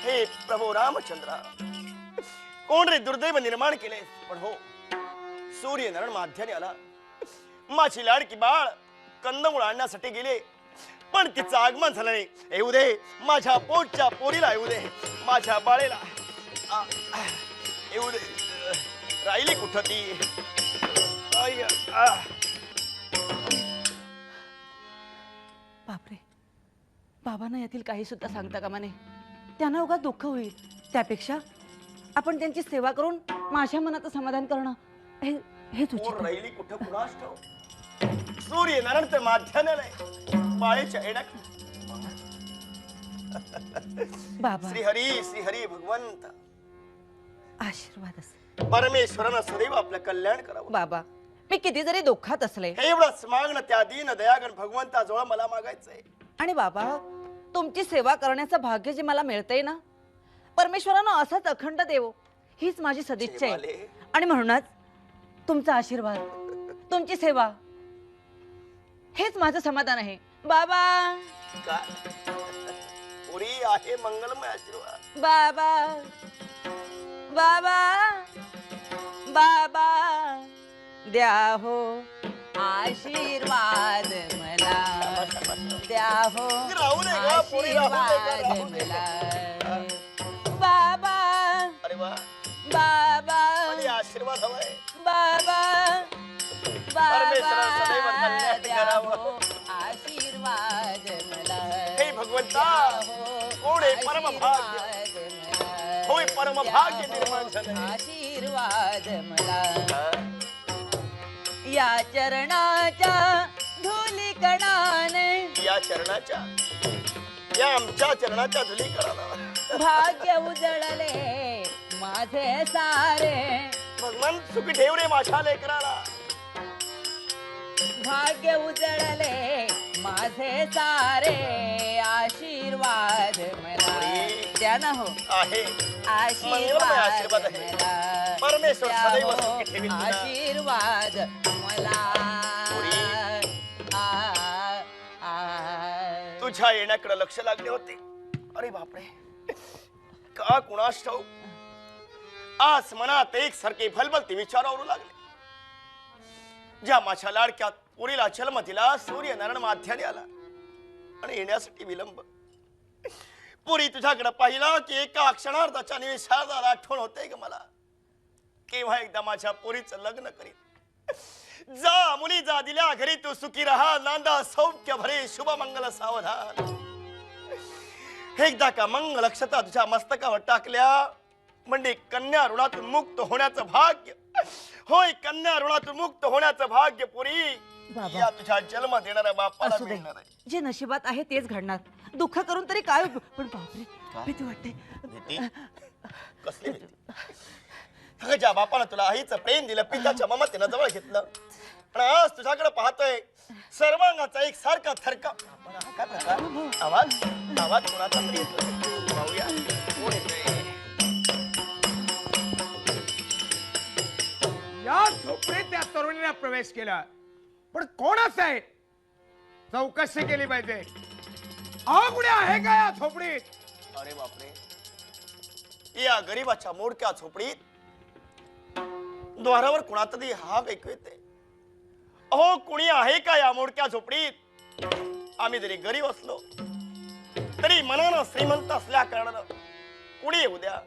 हे प्रभू रामचंद्र, कोण रे दुर्दैव निर्माण केले? पण हो, सूर्यनारायण माध्याने आला. माझी लाडकी बाळ कंदमुळ आणण्यासाठी गेले, पण तिचं आगमन झालं नाही. येऊ दे माझ्या पोटच्या पोरीला, येऊ दे माझ्या बाळेला, येऊ दे. राहिली कुठं ती? बापरे, बाबांना यातील काही सुद्धा सांगता कामा नये. त्यांना उगाच दुःख होईल. त्यापेक्षा आपण त्यांची सेवा करून माझ्या मनाचं समाधान करणं हेच उचित आहे. राहिली कुठं कुणास ठाऊ. सूर्यनारायण तर माध्याने नाही, बाळेच्या एडाक. बाबा, श्रीहरी भगवंत आशीर्वाद असे. परमेश्वरानं सदैव आपलं कल्याण करावं. बाबा, मी किती जरी दुःखात असले, एवढंच मागणं त्या दीन दयागण भगवंताजवळ मला मागायचंय. आणि बाबा, तुमची सेवा करण्याचं भाग्य जे मला मिळतंय ना, परमेश्वरानं असंच अखंड देवो हीच माझी सदिच्छा आहे. आणि म्हणूनच तुमचा आशीर्वाद, तुमची सेवा हेच माझं समाधान आहे. बाबा, पुरी आहे मंगलमय आशीर्वाद. बाबा, बाबा, बाबा, द्या हो आशीर्वाद मला, द्या हो आशीर्वाद मला. बाबा, अरे वा, बाबा, आशीर्वाद हवाय. बाबा, परमेश्वरानं सदैव कल्याण द्या करावं. हो आशीर्वाद मला. हे भगवंता, कोण आहे परमभाग्य, होय परमभाग्य निर्माण झालं. आशीर्वाद मला. या चरणाच्या धुलीकणाने, या चरणाच्या, या आमच्या चरणाच्या धुलीकणाला भाग्य उजळले माझे सारे. भगवान सुखी ठेव रे माझ्या लेकराला. भाग्य उजळले माझे सारे. आशीर्वाद मला द्या ना हो. आहे आशीर्वाद आहे. मला परमेश्वर द्या सदैव हो. सुखी ठेवील तुला. आशीर्वाद मला. तुझ्या येण्याकडे लक्ष लागले होते. अरे बापरे, का कुणास ठाऊक आज मनात एक सारखे भलभलते विचार आवरू लागले. ज्या माझ्या लाडक्या पुरीला जन्म दिला, सूर्यनारायण माध्याने आला आणि येण्यासाठी विलंब. पुरी तुझ्याकडे पाहिला की एका क्षणार्धाच्या निमिषाला आठवण होते ग मला, केव्हा एकदा माझ्या पुरीचं लग्न करीत. जा मुली जा, दिल्या घरी तू सुखी राहा, नांदा सौख्य भरे शुभ मंगल सावधान. एकदा का मंगल अक्षता तुझ्या मस्तकावर टाकल्या म्हणजे कन्या ऋणातून मुक्त होण्याचं भाग्य. होय, कन्या ऋणातून मुक्त होण्याचं भाग्य पुरी या तुझ्या जन्म देणाऱ्या बापाला मिळणार आहे. जे नशिबात आहे तेच घडणार. दुःख करून तरी काय उपयोग? पण बापरे, भीती वाटते. कसली भीती? अगं, ज्या बापानं तुला आईचं प्रेम दिलं, पिताच्या ममतेनं जवळ घेतलं, आणि आज तुझ्याकडे पाहतोय सर्वांगाचा एक सारखा थरका. काय प्रकार? आवाज आवाज कोणाचा तरी येतोय. पाहूया कोण येतोय. या झोपडीत त्या तरुणीने प्रवेश केला, पण कोण असं आहे चौकशी केली पाहिजे. कुठे आहे का या झोपडीत? अरे बापरे, या गरीबाच्या मोडक्या झोपडीत द्वारावर कुणातरी हाक ऐकू येते. अहो, कुणी आहे का या मोडक्या झोपडीत? आम्ही जरी गरीब असलो तरी मनानं श्रीमंत असल्या कारणानं कुणी येऊ द्या.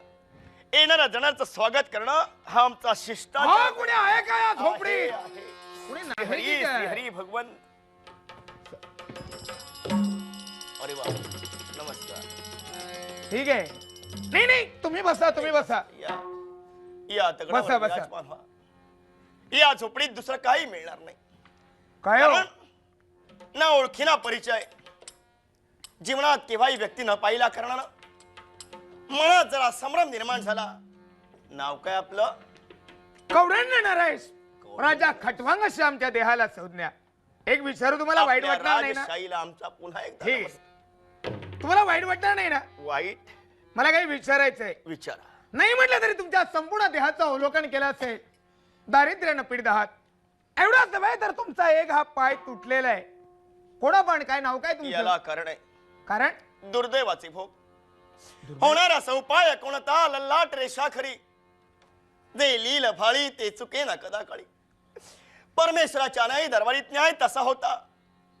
येणाऱ्या जणांचं स्वागत करणं हा आमचा शिष्टाचार. कुणी आहे का या झोपडीत? कुणी नाही हरी की काय? हरी भगवंत. अरे वा, नमस्कार. ठीक आहे. नाही नाही, तुम्ही बसा, तुम्ही बसा. या बसा, बसा. विराजमान व्हा. या झोपडीत दुसरं काही मिळणार नाही. काय हो? ना ओळखी ना परिचय, जीवनात केव्हाही व्यक्ती न पाहिला कारणानं मनात जरा संभ्रम निर्माण झाला. नाव काय आपलं? कवड्यान नरेश राजा खटवांगशी आमच्या देहाला संज्ञा. एक विचारू, तुम्हाला वाईट वाटणार नाही ना? राजशाहीला आमचा पुन्हा एकदा ठीक. नमस्कार. तुम्हाला वाईट वाटणार नाही ना? वाईट? मला काही विचारायचंय. विचारा. नाही म्हटलं तरी तुमच्या संपूर्ण देहाचं अवलोकन केलं असेल. दारिद्र्यानं पीडित आहात. एवढाच नव्हे तर तुमचा एक हा पाय तुटलेला आहे. कोणा पण काय नाव काय तुमचं? याला कारण आहे कारण दुर्दैवाचे भोग. होणारा उपाय कोणता लल्लाट रेषा खरी जे लील भाळी ते चुके ना कदा काळी परमेश्वराच्या नाही दरबारीत न्याय तसा होता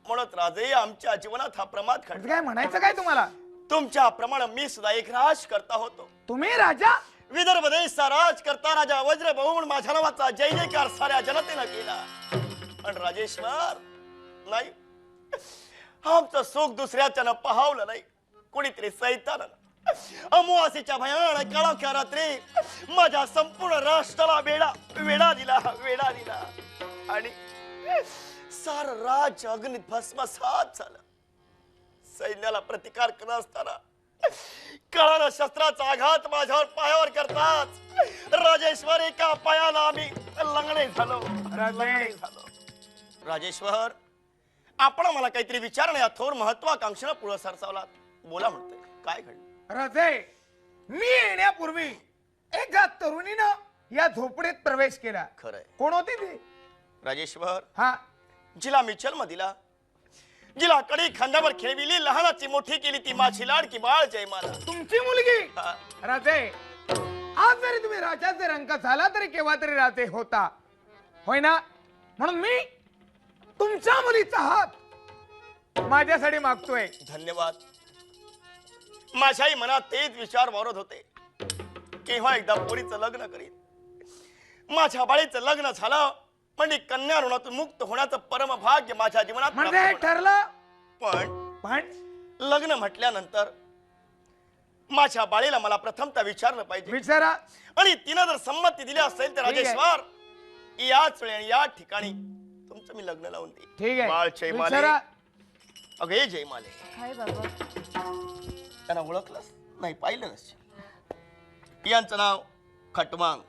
म्हणत राजे आमच्या जीवनात हा प्रमाद घडला काय म्हणायचं काय तुम्हाला? तुमच्या प्रमाणे मी सुद्धा एक राज करता होतो तुम्ही राजा? विदर्भ देशचा राज करता राजा वज्र बहुमन माझ्या नावाचा जय जयकार साऱ्या जनतेनं केला पण राजेश्वर नाही आमचं सुख दुसऱ्याच्या न पाहावलं नाही कोणीतरी सैतानानं अमावास्येच्या भयानक काळोख्या रात्री माझ्या संपूर्ण राष्ट्राला वेडा दिला आणि सार राज्य अग्नीत भस्मसात झालं सैन्याला प्रतिकार करत असताना कळानं शस्त्राचा आघात माझ्यावर पायावर करताच राजेश्वर एका पायाला आम्ही लंगडे झालो राजेश्वर आपण मला काहीतरी विचारणे थोर महत्वाकांक्षेला पुढे सरसावला बोला म्हणतोय काय घडलं? राजे मी येण्यापूर्वी एका तरुणीनं या झोपडीत प्रवेश केला. खरंय. कोण होती ती? राजेश्वर हा जिला मी जन्म दिला जिला कडी खांद्यावर खेळविली लहानाची मोठी केली ती माझी लाडकी बाळ जयमाला तुमची मुलगी? हा. राजे आज जरी तुम्ही राजाचे रंग झाला तरी केव्हा तरी राजे होता होय ना म्हणून मी तुमच्या मुलीचा हात माझ्यासाठी मागतोय. धन्यवाद. माझ्याही मनात तेच विचार वारत होते केव्हा एकदा पोरीचं लग्न करीन माझ्या बाळीचं लग्न झालं म्हणजे कन्या ऋणातून मुक्त होण्याचं परम भाग्य माझ्या जीवनात म्हणजे प्राप्त होणार. ठरलं पण लग्न म्हटल्यानंतर माझ्या बाळीला मला प्रथमतः विचारलं पाहिजे विचारा. आणि तिनं जर संमती दिली असेल तर ठीक आहे. राजेश्वर याच वेळी आणि या ठिकाणी तुमचं मी लग्न लावून देईन. ठीक आहे बाळ जयमाले विचारा. अगे जयमाले काय बाबा? त्यांना ओळखलंस नाही पाहिलं नसशील यांचं नाव खटवांग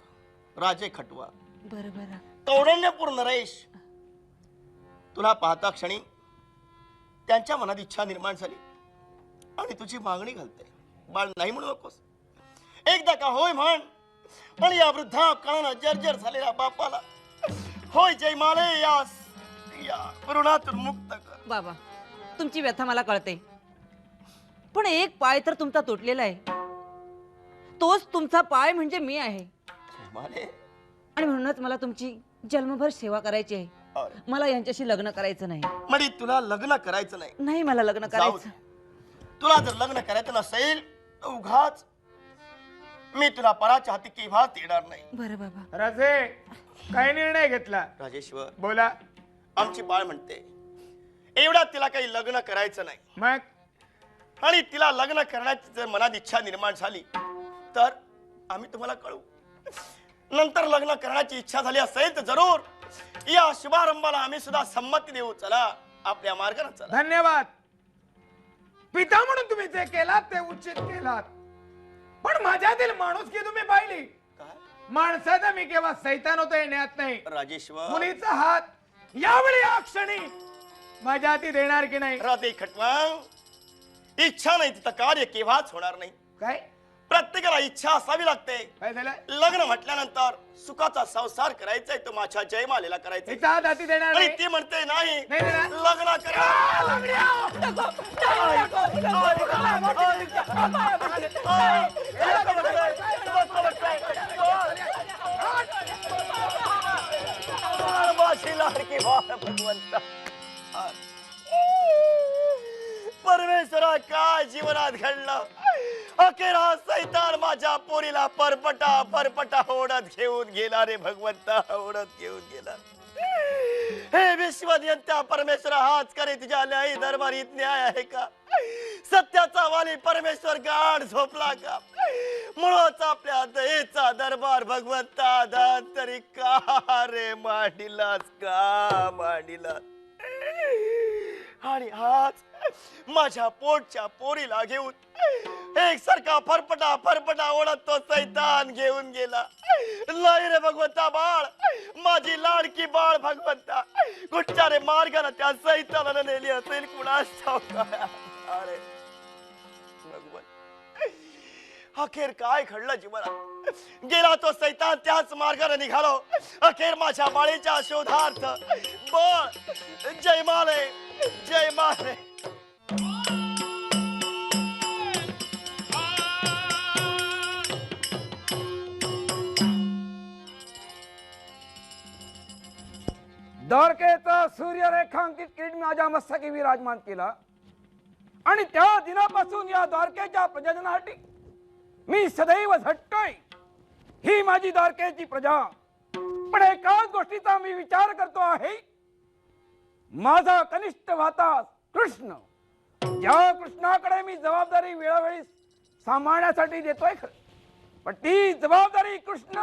राजे खटवांग बरं बरं. कौंडण्यपूर नरेश तुला पाहता क्षणी त्यांच्या मनात इच्छा निर्माण झाली आणि तुझी मागणी घालते बाळ नाही म्हणू नकोस एकदा का होय म्हण पण या वृद्धा काळानं जर्जर झालेल्या बापाला होय जयमाले या ऋणातून मुक्त कर. बाबा तुमची व्यथा मला कळते पण एक पाय तर तुमचा तुटलेला आहे तोच तुमचा पाय म्हणजे मी आहे जयमाले आणि म्हणूनच मला तुमची जन्मभर सेवा करायची आहे. अरे, मला यांच्याशी लग्न करायचं नाही. म्हणजे तुला लग्न करायचं नाही नाही मला लग्न जाऊ करायचं. दे. तुला जर लग्न करायचं नसेल तर उघाच मी तुला पराच्या हाती केव्हाच येणार नाही. बरं बाबा. राजे काय निर्णय घेतला? राजेश्वर बोला. आमची बाळ म्हणते एवढ्यात तिला काही लग्न करायचं नाही मग आणि तिला लग्न करण्याची जर मनात इच्छा निर्माण झाली तर आम्ही तुम्हाला कळवू नंतर लग्न करण्याची इच्छा झाली असेल तर जरूर या शुभारंभाला आम्ही सुद्धा संमती देऊ. चला आपल्या मार्गाने चला. धन्यवाद. पिता म्हणून तुम्ही जे केलात ते उचित केलात पण माझ्यातील माणुसकी तुम्ही पाहिली. काय माणसाचा मी केव्हा सैतान होतो येण्यात नाही. राजेश्वर मुलीचा हात यावेळी या क्षणी माझ्या हाती देणार की नाही? राधे खटवांग इच्छा नाही तिथं कार्य केव्हाच होणार नाही. काय प्रत्येकाला इच्छा असावी लागते. काय झालं? लग्न म्हटल्यानंतर सुखाचा संसार करायचा आहे तो माझ्या जयमालेला करायचा तिचा हात हाती देणार आणि नाही. ती म्हणते नाही नाही देणार. लग्न करा. माझी लाडकी बाळ भगवंता परमेश्वरा काय जीवनात घडलं अखेर हा सैतान माझ्या पोरीला परपटा ओढत घेऊन गेला रे भगवंता ओढत घेऊन गेला. हे विश्वनियंत्या परमेश्वरा हाच करे तुझ्या न्यायी दरबारीत न्याय आहे का? सत्याचा वाली परमेश्वर गाढ झोपला का? म्हणूनच आपल्या दयेचा दरबार भगवंता दान तरी का रे मांडिलास का मांडिलास आणि हाच माझ्या पोटच्या पोरीला घेऊन एक सारखा फरफटा ओढत तो सैतान घेऊन गेला. नाही रे भगवंता बाळ माझी लाडकी बाळ भगवंता कुठच्या रे मार्गाने त्या सैतानाने नेली असेल कुणास ठाऊक. अरे भगवंत अखेर काय घडलं जीवनात गेला तो सैतान त्याच मार्गाने निघालो अखेर माझ्या बाळीच्या शोधार्थ बळ जयमाले जयमाले. द्वारकेचा सूर्यरेखांकित किरीट माझ्या मस्तकी विराजमान केला आणि त्या दिनापासून या द्वारकेच्या प्रजाजनासाठी मी सदैव झटतोय. ही माझी द्वारकेची प्रजा. पण एकाच गोष्टीचा मी विचार करतो आहे. माझा कनिष्ठ भाता कृष्ण, ज्या कृष्णाकडे मी जबाबदारी वेळोवेळी सांभाळण्यासाठी देतोय खरं, पण ती जबाबदारी कृष्ण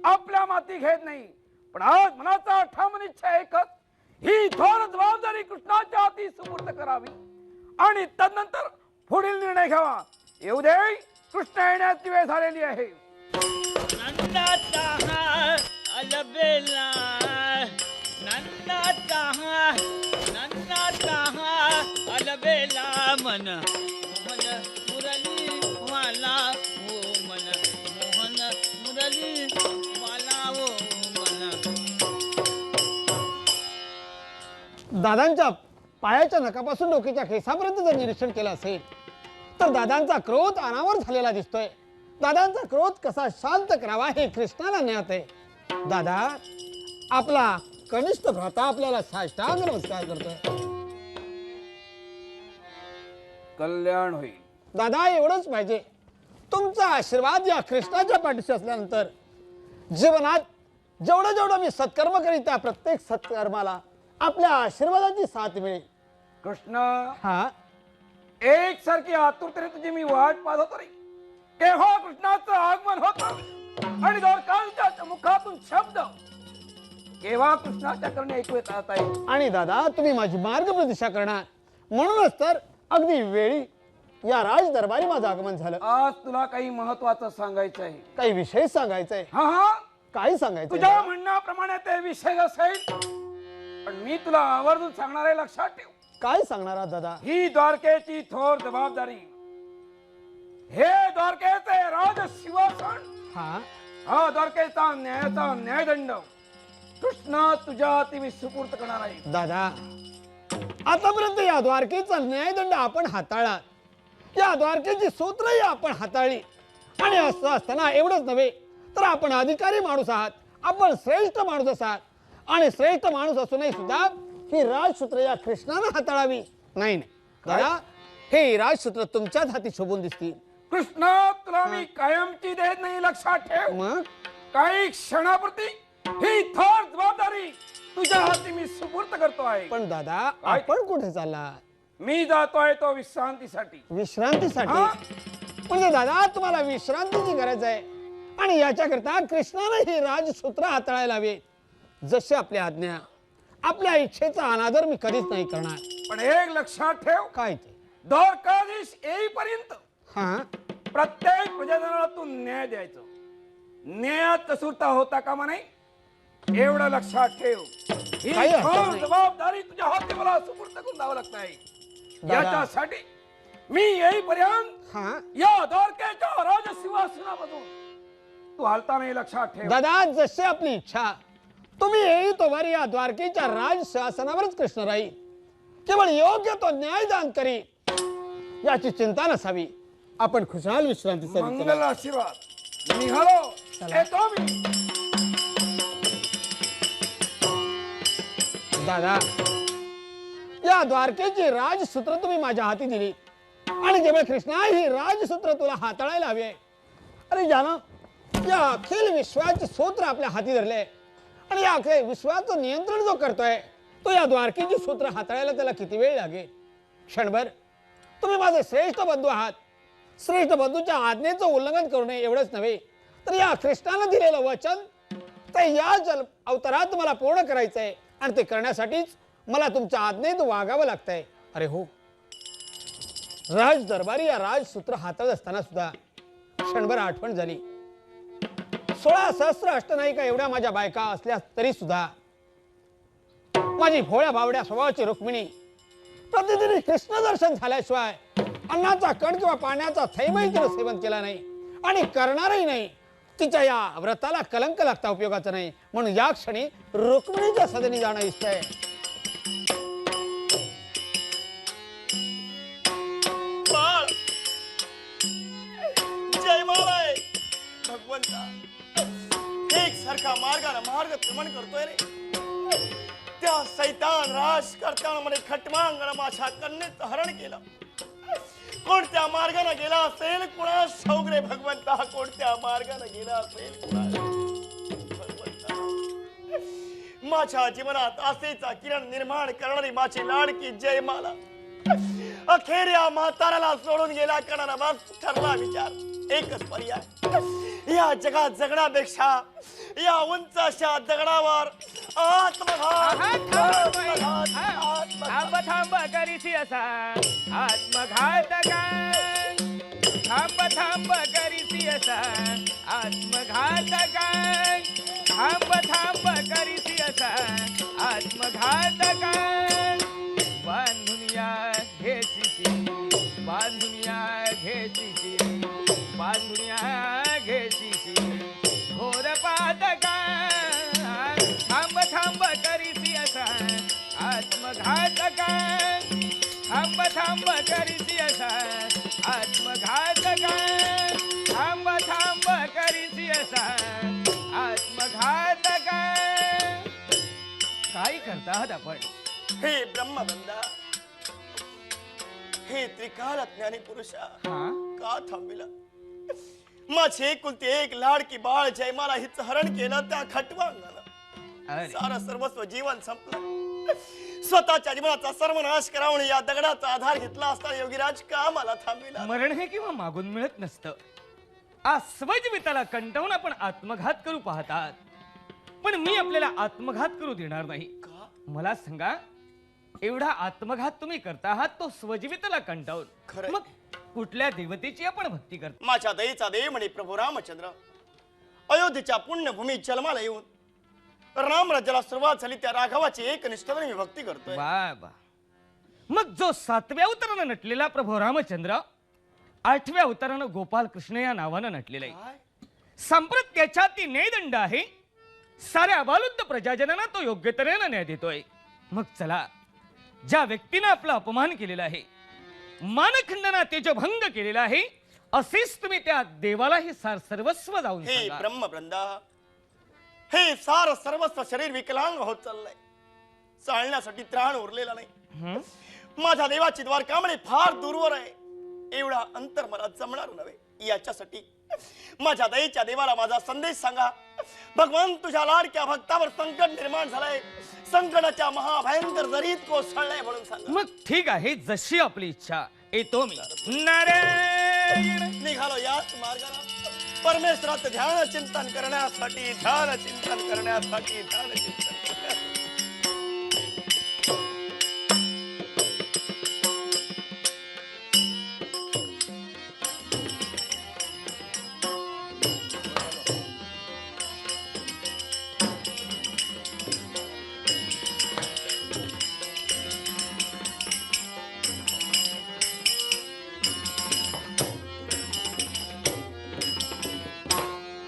आपल्या माती घेत नाही. पण आज मनाचा ठाम इच्छा एकच, ही थोर जबाबदारी कृष्णाच्या हाती सुपूर्द करावी आणि तदनंतर पुढील निर्णय घ्यावा. येऊ दे, कृष्ण येण्याची वेळ झालेली आहे. नंदाचा हा अलबेला, नंदाचा हा अलबेला मन मोहन मुरली वाला ओ मन मोहन मुरली वाला ओ मन. दादांच्या पायाच्या नखापासून डोक्याच्या केसापर्यंत जर निरीक्षण केलं असेल तर दादांचा क्रोध अनावर झालेला दिसतोय. दादांचा क्रोध कसा शांत करावा हे कृष्णाला ज्ञात आहे. दादा, आपला कनिष्ठ भ्राता आपल्याला साष्टांग नमस्कार करतोय. कल्याण होईल. दादा, एवढंच पाहिजे. तुमचा आशीर्वाद या कृष्णाच्या पाठीशी असल्यानंतर जीवनात जेवढं जेवढं मी सत्कर्म करीत त्या प्रत्येक सत्कर्माला आपल्या आशीर्वादाची साथ मिळेल. कृष्ण, हा, एकसारखी आतुरतेने तुझी मी वाट पाहत होतो रे. केव्हा कृष्णाचं आगमन होतं आणि द्वारकांच्या मुखातून शब्द केव्हा कृष्णाच्या करणे ऐकू येत आहे. आणि दादा, तुम्ही माझी मार्गप्रदिशा करणार म्हणूनच तर अगदी वेळी या राज दरबारी माझं आगमन झालं. आज तुला काही महत्वाचं सांगायचं आहे. काही विशेष सांगायचंय. हा हा, काय सांगायचं? तुझ्या म्हणण्याप्रमाणे ते विषय असेल, पण मी तुला आवर्जून सांगणार आहे, लक्षात ठेव. काय सांगणार आहात दादा? ही द्वारकेची थोर जबाबदारी, हे द्वारकेचे राज सिंहासन, हा द्वारकेचा न्यायाचा न्यायदंड कृष्ण तुझ्या हाती मी सुपूर्द करणार आहे. दादा, आतापर्यंत या द्वारकेचा न्यायदंड आपण हाताळला, या द्वारकेची सूत्रही आपण हाताळली. आणि असं असताना एवढंच नव्हे तर आपण अधिकारी माणूस आहात, आपण श्रेष्ठ माणूस आहात. आणि श्रेष्ठ माणूस असूनही सुद्धा ही राजसूत्र या कृष्णानं हाताळावी. नाही नाही दादा, हे राजसूत्र तुमच्याच हाती शोभून दिसतील. कृष्ण, तुला मी कायमची देत नाही, लक्षात ठेव. मग काही क्षणापुरती ही थोर जबाबदारी तुझ्या हाती मी सुपूर्द करतो आहे. पण दादा, आपण कुठे चालला? मी जातोय तो विश्रांतीसाठी. विश्रांतीसाठी? हा? म्हणजे दादा, तुम्हाला विश्रांतीची गरज आहे आणि याच्याकरता कृष्णाने ही राजसूत्र हाताळायला हवी. जशी आपली आज्ञा, आपल्या इच्छेचा अनादर मी कधीच नाही करणार. पण एक लक्षात ठेव, काय ते? द्वारकाधीश येईपर्यंत हा, प्रत्येक प्रजाजनाला तू न्याय द्यायचं. न्यायात कसूरता होता कामा नाही, एवढं लक्षात ठेव. ही काही हरकत थोर नाही. जबाबदारी तुझ्या हाती मला सुपूर्द करून द्यावं लागत आहे. दादा. याच्यासाठी मी येईपर्यंत हा. या द्वारकेच्या राजसिंहासनामधून तू हलता नाही, लक्षात ठेव. दादा, जशी आपली इच्छा. तुम्ही येई तोवर या द्वारकेच्या राज शासनावरच कृष्ण राहील. केवळ योग्य तो न्यायदान करी, याची चिंता नसावी. आपण खुशाल विश्रांतीचा विचार मंगल आशीर्वाद. निघालो, येतो मी. दादा, या द्वारकेची राजसूत्र तुम्ही माझ्या हाती दिली आणि जेव्हा कृष्णा ही राजसूत्र तुला हाताळायला हवी आहे. अरे जाना, या अखिल विश्वाचे सूत्र आपल्या हाती धरले आणि या अखिल विश्वाचं नियंत्रण जो करतोय तो या द्वारकेची सूत्र हाताळायला त्याला किती वेळ लागेल? क्षणभर. तुम्ही माझे श्रेष्ठ बंधू आहात. श्रेष्ठ बंधूच्या आज्ञेचं उल्लंघन करू नये एवढंच नव्हे तर या कृष्णानं दिलेलं वचन ते या जल अवतारात मला पूर्ण करायचंय आणि ते करण्यासाठीच मला तुमच्या आज्ञेत वागावं लागतंय. अरे हो, राज दरबारी या राजसूत्र हाताळत असताना सुद्धा क्षणभर आठवण झाली. 16 सहस्त्र अष्टनायिका एवढ्या माझ्या बायका असल्या तरी सुद्धा माझी भोळ्या भावड्या स्वभावाची रुक्मिणी प्रतिदिन कृष्ण दर्शन झाल्याशिवाय अन्नाचा कण किंवा पाण्याचा थैमही तिने सेवन केला नाही आणि करणारही नाही. तिच्या या व्रताला कलंक लागता उपयोगाचा नाही. म्हणून या क्षणी रुक्मिणीच्या सदनी जाणं इष्ट आहे. बाळ, जय मालाय भगवंता. एक सारखा मार्गाला मार्ग क्रमण करतोय रे. त्या सैतान राजकर्त्यामध्ये खटमांगण माझ्या कन्येचं हरण केलं. कोणत्या मार्गाने गेला असेल कुणास ठाऊक रे भगवंता, कोणत्या मार्गाने गेला असेल कुणास भगवंता. माझ्या जीवनात आसेचा किरण निर्माण करणारी माझी लाडकी जयमाला अखेर या म्हाताऱ्याला सोडून गेला. करणारा बस ठरला विचार, एकच पर्याय, या जगात जगण्यापेक्षा या उंच अशा दगडावर आत्मघात थांब थांब करीसी असा आत्मघात काय, थांब थांब करीसी असा आत्मघात काय, थांब थांब करीसी असा आत्मघात काय. बांधून या घेसीसी, बांधून या घेसीसी, बांधून या घेसीसी घोर पातका. थांब थांब करीसी असा आत्मघात काय, थांब थांब करीसी असा आत्मघात काय, थांब थांब करीसी असा आत्मघात काय. काय करता आहात आपण? हे ब्रह्मबंधा, हे त्रिकाल ज्ञानी पुरुषा, का थांबिला? माझी एकुलती एक लाडकी बाळ जयमाला हिच हरण केलं त्या खटवांगणानं. सारा सर्वस्व जीवन संपलं. स्वतःच्या जीवनाचा सर्वनाश करावून या दगडाचा आधार घेतला असता योगीराज का मला थांबिला? मरण हे किंवा मागून मिळत नसतं. अस्वजीविताला कंटाळून आपण आत्मघात करू पाहतात, पण मी आपल्याला आत्मघात करू देणार नाही. मला सांगा, एवढा आत्मघात तुम्ही करता आहात तो स्वजीविताला कंटाळून, खरंय. मग कुठल्या देवतेची आपण भक्ती करता? माझ्या दयेचा देव म्हणे प्रभू रामचंद्र अयोध्येच्या पुण्यभूमी जन्माला येऊन राम राज्याला सुरुवात झाली त्या राघवाची एकनिष्ठाने मी भक्ती करतोय. बाबा, मग जो 7व्या अवतारानं नटलेला प्रभू रामचंद्र 8व्या अवतारानं गोपाल कृष्ण या नावानं नटलेला आहे. काय? संप्रत त्याच्या ती न्यायदंड आहे. साऱ्या अबालुद्ध प्रजाजनांना तो योग्य तऱ्हेनं न्याय देतोय. मग चला, ज्या व्यक्तीनं आपला अपमान केलेला आहे, मानखंडना तेजभंग केलेला आहे, असेच तुम्ही त्या देवाला हे सार सर्वस्व जाऊन हे सांगा. ब्रह्मवृंदा, हे सार सर्वस्व शरीर विकलांग होत चाललंय. चालण्यासाठी त्राण उरलेला नाही. माझ्या देवाची द्वारका म्हणे फार दूरवर आहे. एवढा अंतर मला जमणार नव्हे. याच्यासाठी माझ्या दयेच्या देवाला माझा संदेश सांगा. भगवान, तुझ्या लाडक्या भक्तावर संकट निर्माण झालंय, संकटाच्या महाभयंकर जरीत कोसळलंय म्हणून सांगा. मग ठीक आहे, जशी आपली इच्छा. येतो मी. नारायण. निघालो याच मार्गाला परमेश्वराचं ध्यान चिंतन करण्यासाठी, ध्यान चिंतन करण्यासाठी, ध्यान चिंतन करण्यासाठी.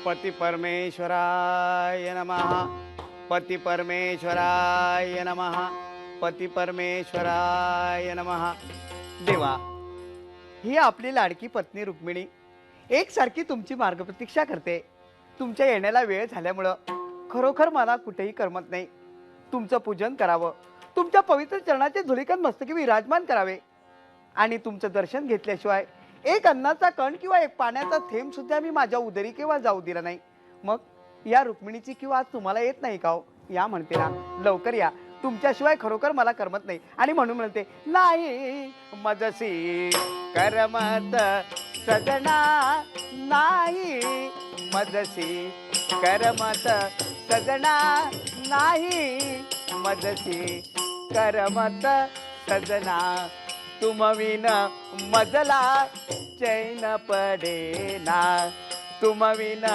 पति परमेश्वराय नमः, पति परमेश्वराय नमः, पति परमेश्वराय नमः. देवा, ही आपली लाडकी पत्नी रुक्मिणी एकसारखी तुमची मार्गप्रतीक्षा करते. तुमच्या येण्याला वेळ झाल्यामुळं खरोखर मला कुठेही करमत नाही. तुमचं पूजन करावं, तुमच्या पवित्र चरणाचे धुलिकन मस्तकी विराजमान करावे आणि तुमचं दर्शन घेतल्याशिवाय एक अन्नाचा कण किंवा एक पाण्याचा थेंब सुद्धा मी माझ्या उदरी केव्हा जाऊ दिला नाही. मग या रुक्मिणीची किंवा आज तुम्हाला येत नाही का हो? या म्हणते ना, लवकर या, तुमच्याशिवाय खरोखर मला करमत नाही. आणि म्हणून म्हणते, नाही मजसी करमत सजना, नाही मजसी करमत सजना, नाही मजसी करमत सजना. तुमविन मजला चैन पडेना, तुमविन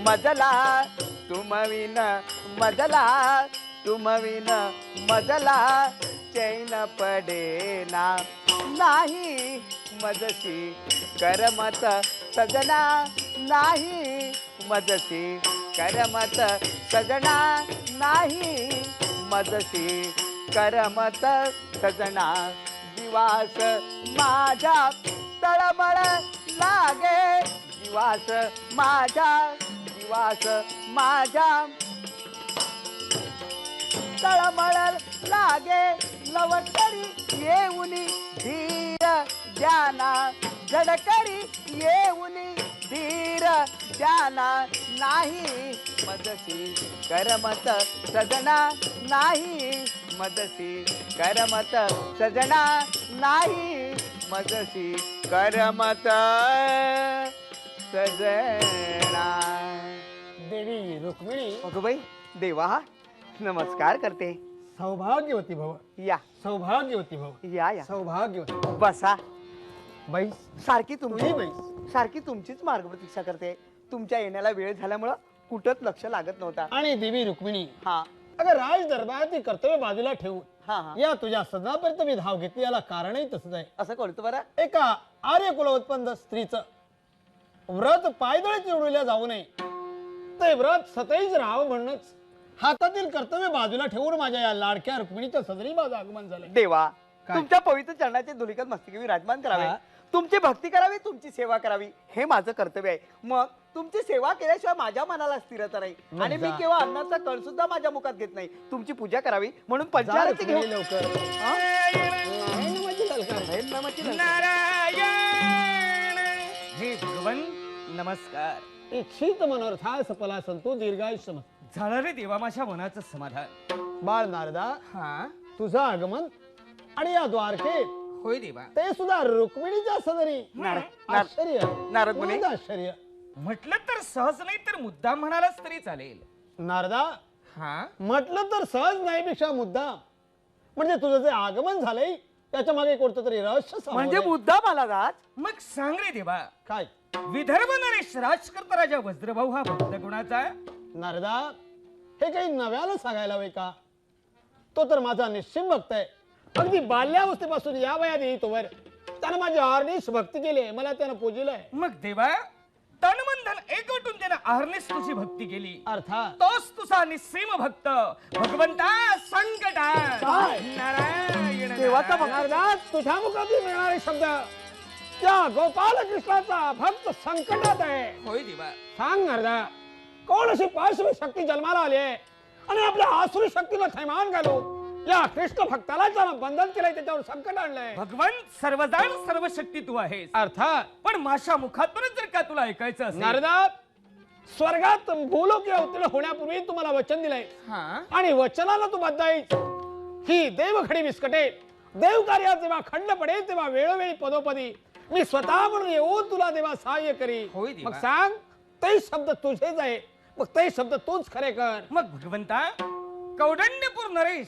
मजला, तुमविन मजला, तुमविन मजला चैन पडेना. नाही मजसी करमत सजना, नाही मजसी करमत सजना, नाही मजसी करमत सजना. दिवास माझ्या तळमळ लागे, दिवास माझ्या, दिवास माझ्या तळमळ लागे लवकरी येऊनी धीर द्याना झडकरी येऊनी धीर द्याना नाही मदसी करमत सजना नाही मदसी करमत सजना नाही मदसी करमत सजना. देवी रुक्मिणी अगं बाई देवा नमस्कार करते. सौभाग्यवती भव, या सौभाग्यवती भव, या या सौभाग्यवती. बसा. बाई सारखी तुम्ही तुमची बाई सारखी तुमचीच मार्ग प्रतीक्षा करते. तुमच्या येण्याला वेळ झाल्यामुळं कुठंच लक्ष लागत नव्हता. आणि देवी रुक्मिणी, हा अगं राज दरबारातील कर्तव्य बाजूला ठेवून हा हा या तुझ्या सदनापर्यंत मी धाव घेतली, याला कारणही तसंच आहे. असं कळतं बरं. एका आर्य कुलोत्पन्न स्त्रीचं व्रत पायदळी चिडविल्या जाऊ नये, ते व्रत सतैज राहावं म्हणूनच हातातील कर्तव्य बाजूला ठेवून माझ्या या लाडक्या रुक्मिणीच्या सदरी माझं आगमन झालंय. देवा काय? तुमच्या पवित्र चरणाचे धुलिकत मस्तकी विराजमान करावे, हा. तुमची भक्ती करावी, तुमची सेवा करावी, हे माझं कर्तव्य आहे. मग तुमची सेवा केल्याशिवाय माझ्या मनाला स्थिरता नाही मग आणि मी जा. केव्हा अन्नाचा कण सुद्धा माझ्या मुखात घेत नाही. तुमची पूजा करावी म्हणून जा पंचारती रुक्मिणी घेऊन लवकर. हा? आहे ना माझी ललकार? आहे ना माझी ललकार. नारायण हे भगवन नमस्कार. इच्छित मनोरथा सफला संतो दीर्घायुष्य मग. झालं रे देवा माझ्या मनाचं समाधान. बाळ नारदा, हा तुझं आगमन आणि या द्वारकेत होय देवा. ते सुद्धा रुक्मिणीच्या सदरी आश्चर्य, नारद मुनी. माझं आश्चर्य. म्हटलं तर सहज नाही तर मुद्दा म्हणालाच तरी चालेल. नारदा, हा म्हटलं तर सहज नाही पेक्षा मुद्दा, म्हणजे तुझं जे आगमन झालंय त्याच्या मागे कोणतं तरी रहस्य म्हणजे सामावलंय. मुद्दा मला राज. मग सांग रे देवा. काय विदर्भ नरेश राजकर्ता राजा वज्रभाऊ हा भक्त गुणाचा नारदा, हे काही नव्यानं सांगायला हवंय का? तो तर माझा निश्चिम भक्त आहे. अगदी बाल्यावस्थेपासून या वयात येईतोवर त्यानं माझी आर्निश भक्ती केली आहे, मला त्यानं पूजिलंय. मग देवा तन मन धन एकवटून त्यानं आरनेस तुझी भक्ती केली. अर्थात तोच तुझा निस्सीम भक्त भगवंता संकटा काय? नारायण देवाचा भक्त. नारदा, तुझ्या मुखातून मिळणारे शब्द त्या गोपाल कृष्णाचा भक्त संकटात आहे. होय देवा. सांग नारदा, कोण अशी पाशवी शक्ती जन्माला आली आहे आणि आपल्या आसुरी शक्तीला थैमान घालू या कृष्ण भक्ताला त्यानं बंधन केलंय, त्याच्यावर संकट आणलंय. भगवन सर्वजाण सर्वशक्ती तू आहेस, अर्थात पण माझ्या मुखातूनच जर का तुला ऐकायचं असेल नारदा, स्वर्गात भूलोकी अवतीर्ण होण्यापूर्वी तुम्हाला वचन दिलंय हा आणि वचनाला तू बद्ध आहेस. ही देवखडी विस्कटे, देव कार्यात जेव्हा खंड पडेल तेव्हा वेळोवेळी पदोपदी मी स्वतः म्हणून येऊन तुला देवा सहाय्य करी. होय देवा. मग सांग, ते शब्द तुझेच आहे, मग ते शब्द तूच खरे कर. मग भगवंता कौंडण्यपूर नरेश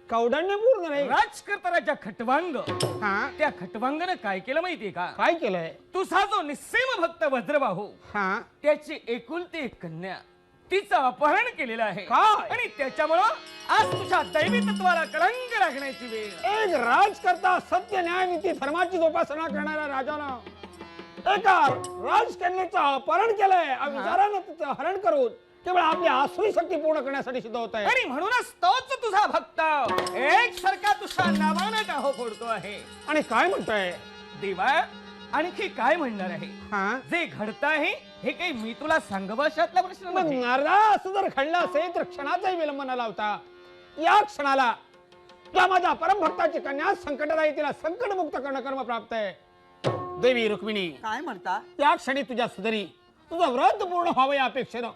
कौंडण्यपूर्ण नाही. राजकर्ता राजा खटवांग हा, त्या खटवांगनं काय केलं माहितीये का? काय केलंय? तुझा जो निस्सीम भक्त वज्रबाहू हा, त्याची एकुलती एक कन्या तिचं अपहरण केलेलं आहे काय? आणि त्याच्यामुळं आज तुझ्या दैवी तत्वाला कलंक लागण्याची वेळ. एक राजकर्ता सत्य न्याय नीती धर्माची जोपासना करणाऱ्या राजानं एका राजकन्याचं अपहरण केलंय. विचारानं तिचं हरण करून केवळ आपली आसुरी शक्ती पूर्ण करण्यासाठी सिद्ध होत आहे. आणि म्हणूनच तोच तुझा भक्त एक सारखा तुझ्या नावानं टाहो फोडतो आहे. आणि काय म्हणतोय देवा आणखी काय म्हणणार आहे? हा, जे घडत आहे हे काही मी तुला सांगभाषातला प्रश्न मग नाही. नारदा, असं जर घडलं असेल तर क्षणाचाही विलंब न लावता या क्षणाला त्या माझ्या परमभक्ताची कन्या संकटात आहे, तिला संकटमुक्त करणं कर्म प्राप्त आहे. देवी रुक्मिणी, काय म्हणता? त्या क्षणी तुझ्या सदरी तुझं व्रत पूर्ण व्हावं या अपेक्षेनं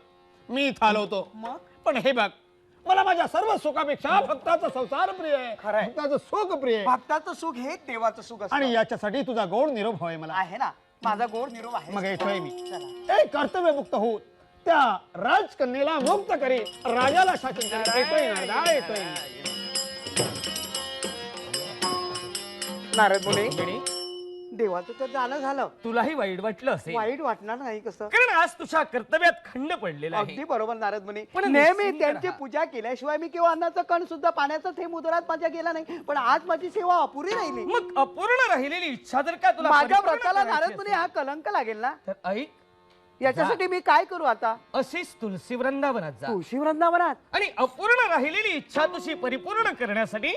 मी इथं आलो होतो. मग पण हे बघ, मला माझ्या सर्व सुखापेक्षा भक्ताचा संसार प्रिय आहे, खरंय. भक्ताचं सुख प्रिय आहे. भक्ताचं सुख हे देवाचं सुख असतं. आणि याच्यासाठी तुझा गोड निरोप हवाय मला. आहे ना, माझा गोड निरोप आहे. मग येतोय मी. चला. एक कर्तव्य मुक्त होऊन त्या राजकन्येला मुक्त करी, राजाला शासन करी. येतोय नारदा, येतोय मी. नारद मुनी, देवाचं तर जाणं झालं, तुलाही वाईट वाटलं असेल, वाईट वाटणार नाही कसं? कारण आज तुझ्या कर्तव्यात खंड पडलेला आहे. अगदी बरोबर नारद मुनी. पण नेहमी निश्चिंत त्यांची राहा. पूजा केल्याशिवाय मी केव्हा अन्नाचा कण सुद्धा पाण्याचा थेंब उदरात माझ्या गेला नाही. पण आज माझी सेवा अपुरी राहिली. मग अपूर्ण राहिलेली इच्छा जर का तुला माझ्या परिपूर्ण व्रताला करायची नारद मुनी हा कलंक लागेल ना? असेल, तर ऐक, याच्यासाठी मी काय करू आता? अशीच तुलसी वृंदावनात जा तुळशी वृंदावनात. आणि अपूर्ण राहिलेली इच्छा तुझी परिपूर्ण करण्यासाठी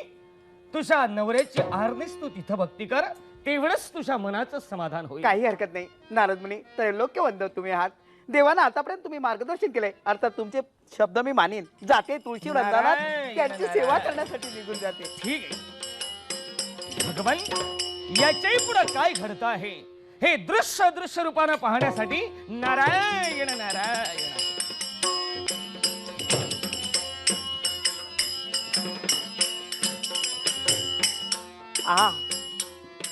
तुझ्या नवऱ्याची आरनीस तू तिथं भक्ती कर, तेवढंच तुझ्या मनाचं समाधान होईल. काही हरकत नाही नारद मुनी. त्रैलोक्य वंदन तुम्ही आहात. देवानं आतापर्यंत तुम्ही मार्गदर्शन केलंय अर्थात तुमचे शब्द मी मानेन. जाते तुळशी वृंदावनात नारायण, त्यांची नारायण. सेवा करण्यासाठी निघून जाते. ठीक आहे भगवान, याच्याही पुढे काय घडत आहे हे दृश्य दृश्य रूपानं पाहण्यासाठी नारायण नारायण. आ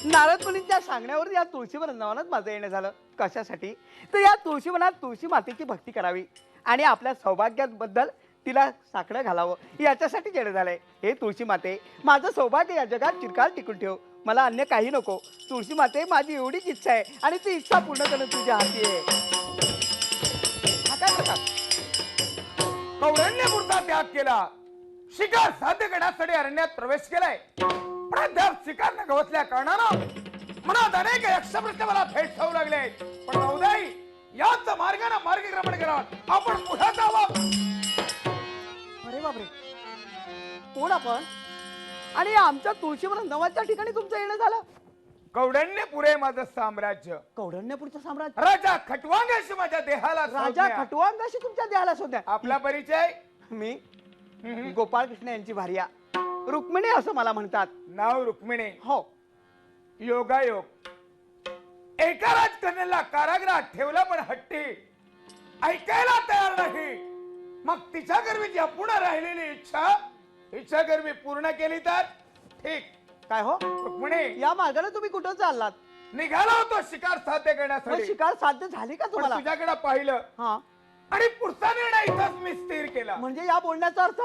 नारद मुनींच्या सांगण्यावर या तुळशी वृंदावनात माझं येणं झालं. कशासाठी? तर या तुळशी वनात तुळशी मातेची भक्ती करावी आणि आपल्या सौभाग्याबद्दल तिला साकडं घालावं याच्यासाठी येणं झालंय. हे तुळशी माते, माझं सौभाग्य या जगात चिरकाल टिकून ठेव. मला अन्य काही नको. तुळशी माते, माझी एवढीच इच्छा आहे आणि ती इच्छा पूर्ण करणं तुझ्या हाती आहे. हा काय प्रकार? कौरण्यपूरचा त्याग केला, शिकार साध्य करण्यासाठी अरण्यात प्रवेश केलाय, पण अद्याप शिकार न गवसल्या कारणानं मनात अनेक यक्षप्रश्न मला भेडसावू लागले. पण नवदाई, याच मार्गाने मार्गक्रमण करावं, आपण पुढे जावं. अरे बापरे, कोण आपण? आणि आमच्या तुळशी वृंदावनाच्या ठिकाणी तुमचं येणं झालं? कौंडण्यपूर आहे माझं साम्राज्य. कौंडण्यपूरचं साम्राज्य? राजा खटवांगाशी माझ्या देहाला राजा संज्ञा. खटवांगाशी तुमच्या देहाला शोध्या. आपला परिचय? मी गोपाळकृष्ण यांची भार्या रुक्मिणी असं मला म्हणतात. नाव रुक्मिणी. हो. योगायोग. एका राजकन्याला कारागृहात ठेवलं, पण हट्टी ऐकायला तयार नाही. मग तिच्या गर्मीची अपूर्ण राहिलेली इच्छा गर्मी पूर्ण केली तर ठीक. काय हो रुक्मिणी, या मार्गाने तुम्ही कुठं चाललात? निघाला होतो शिकार साध्य मग करण्यासाठी, शिकार साध्य झाली का पण तुम्हाला? तुझ्याकडे पाहिलं हा, आणि पुढचा निर्णय इथंच मी स्थिर केला. म्हणजे या बोलण्याचा अर्थ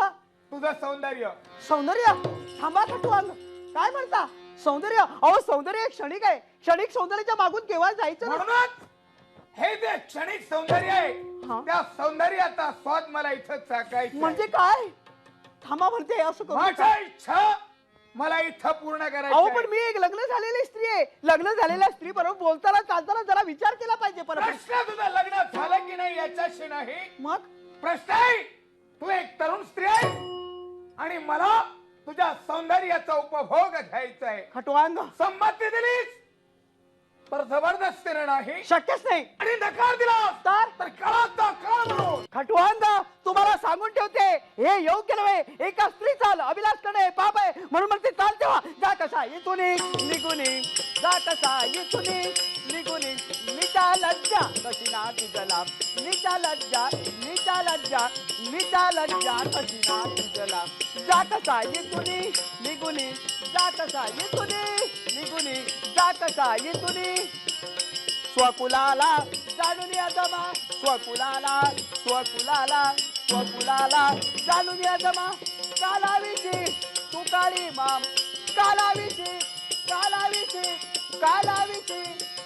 तुझं सौंदर्य. सौंदर्य? थांबा खटवांग, काय म्हणता? सौंदर्य? अहो सौंदर्य एक क्षणिक आहे. क्षणिक सौंदर्याच्या मागून केव्हा जायचं ना? म्हणूनच हे जे क्षणिक सौंदर्य आहे, हा. त्या सौंदर्याचा स्वाद मला इथं चाकायचा. म्हणजे काय? थांबा म्हणते असं करू माझ्या नका. इच्छा मला इथं पूर्ण अहो करायची पण मी एक लग्न झालेली स्त्री आहे. लग्न झालेल्या स्त्री बरोबर बोलताना चालताना जरा विचार केला पाहिजे. परत प्रश्न तुझं लग्न झालं की नाही याच्याशी नाही. मग प्रश्न आहे, तू एक तरुण स्त्री आहे आणि मला तुझ्या सौंदर्याचा उपभोग घ्यायचा आहे. खटवांग, संमती दिलीस तर जबरदस्तीने नाही, शक्यच नाही. आणि नकार दिला तर काळाचा काळ म्हणून. खटवांग, तुम्हाला सांगून ठेवते, हे योग्य नव्हे. एका स्त्रीचा अभिलाष करणे हे पाप आहे. म्हणून म्हणते चाल तेव्हा जा कसा इथून निघून जा कसा इथून निघून निचा लज्जा कशी ना तुझला निचा लज्जा निचा लज्जा निचा लज्जा कशी ना तुझला जा कसा इथून निघून जा कसा इथून निघून जा कसा इथून स्वकुलाला जाणून या जमा स्वकुलाला स्वकुलाला स्वकुलाला जाणून या जमा कालाविषयी तू काळी माम कालाविषयी कालाविषयी कालाविषयी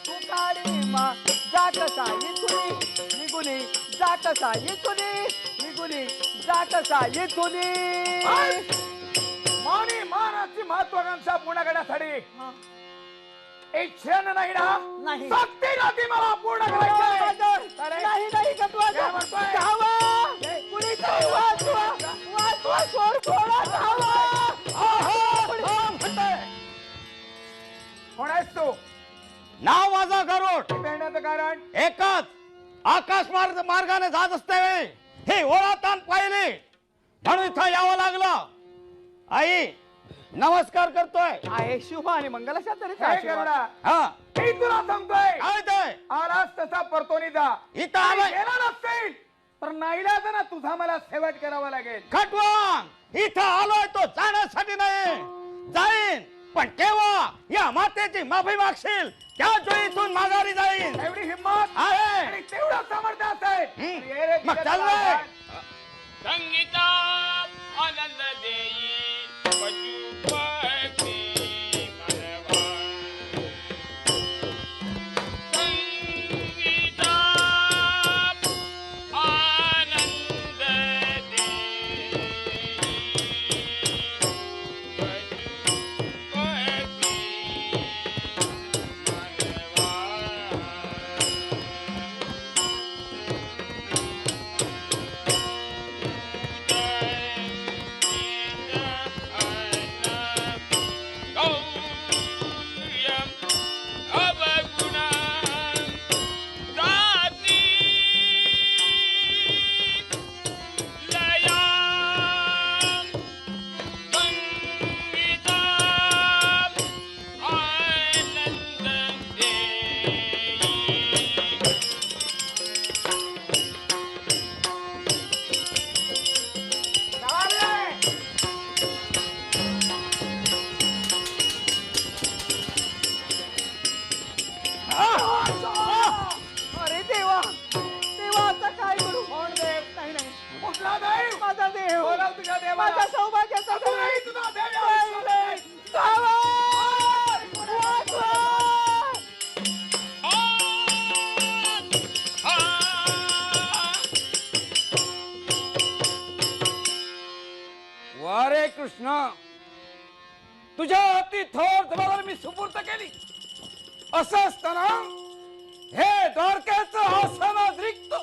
तू काळी मा जा कसा इथुनी निघुनी जा कसा इथुनी निघुनी जा कसा इथुनी. मानी मानाची महत्वाकांक्षा पूर्ण करण्यासाठी एक क्षण नाही ना, नाही. सक्ती नाती मला पूर्ण करायची. नाही नाही काय म्हणतोय? धावा कुणीतरी वाचवा वाचवा सोड सोडा धावा. कोण आहेस तू? नाव माझा गरुड. इथे येण्याचं कारण? एकच, आकाश मार्गाने जात असते हे ओळातान पाहिली म्हणून इथं यावं लागलं. आई नमस्कार करतोय. आहे शुभ आणि मंगलाच्या तरी हे करुणा, हा मी तुला सांगतोय, काय ते आलास तसा परतोनी जा. इथं आणि आलोय. गेला नसतील तर नाईलाज ना तुझा मला सेवट करावा लागेल. खटवांग इथं आलोय तो जाण्यासाठी नाही, जाईन पण केव्हा या मातेची माफी मागशील त्याच वेळी इथून माघारी जाईन. एवढी हिंमत आहे. आणि तेवढं सामर्थ्य असेल तर ये रे मग तुझ्या चाल रे. तलावात. संगीता आनंद देई पशुपती मनवा. संगीता आनंद देई पशुपती मनवा. दे मला. माझ्या सौभाग्याचा अजूनही तुझा देव या विश्वात पहिले नाही. जावं! वाचवा! वारे कृष्ण, तुझ्या हाती थोर जबाबदारी मी सुपूर्त केली. असं असताना हे द्वारकेचं आसन रिक्त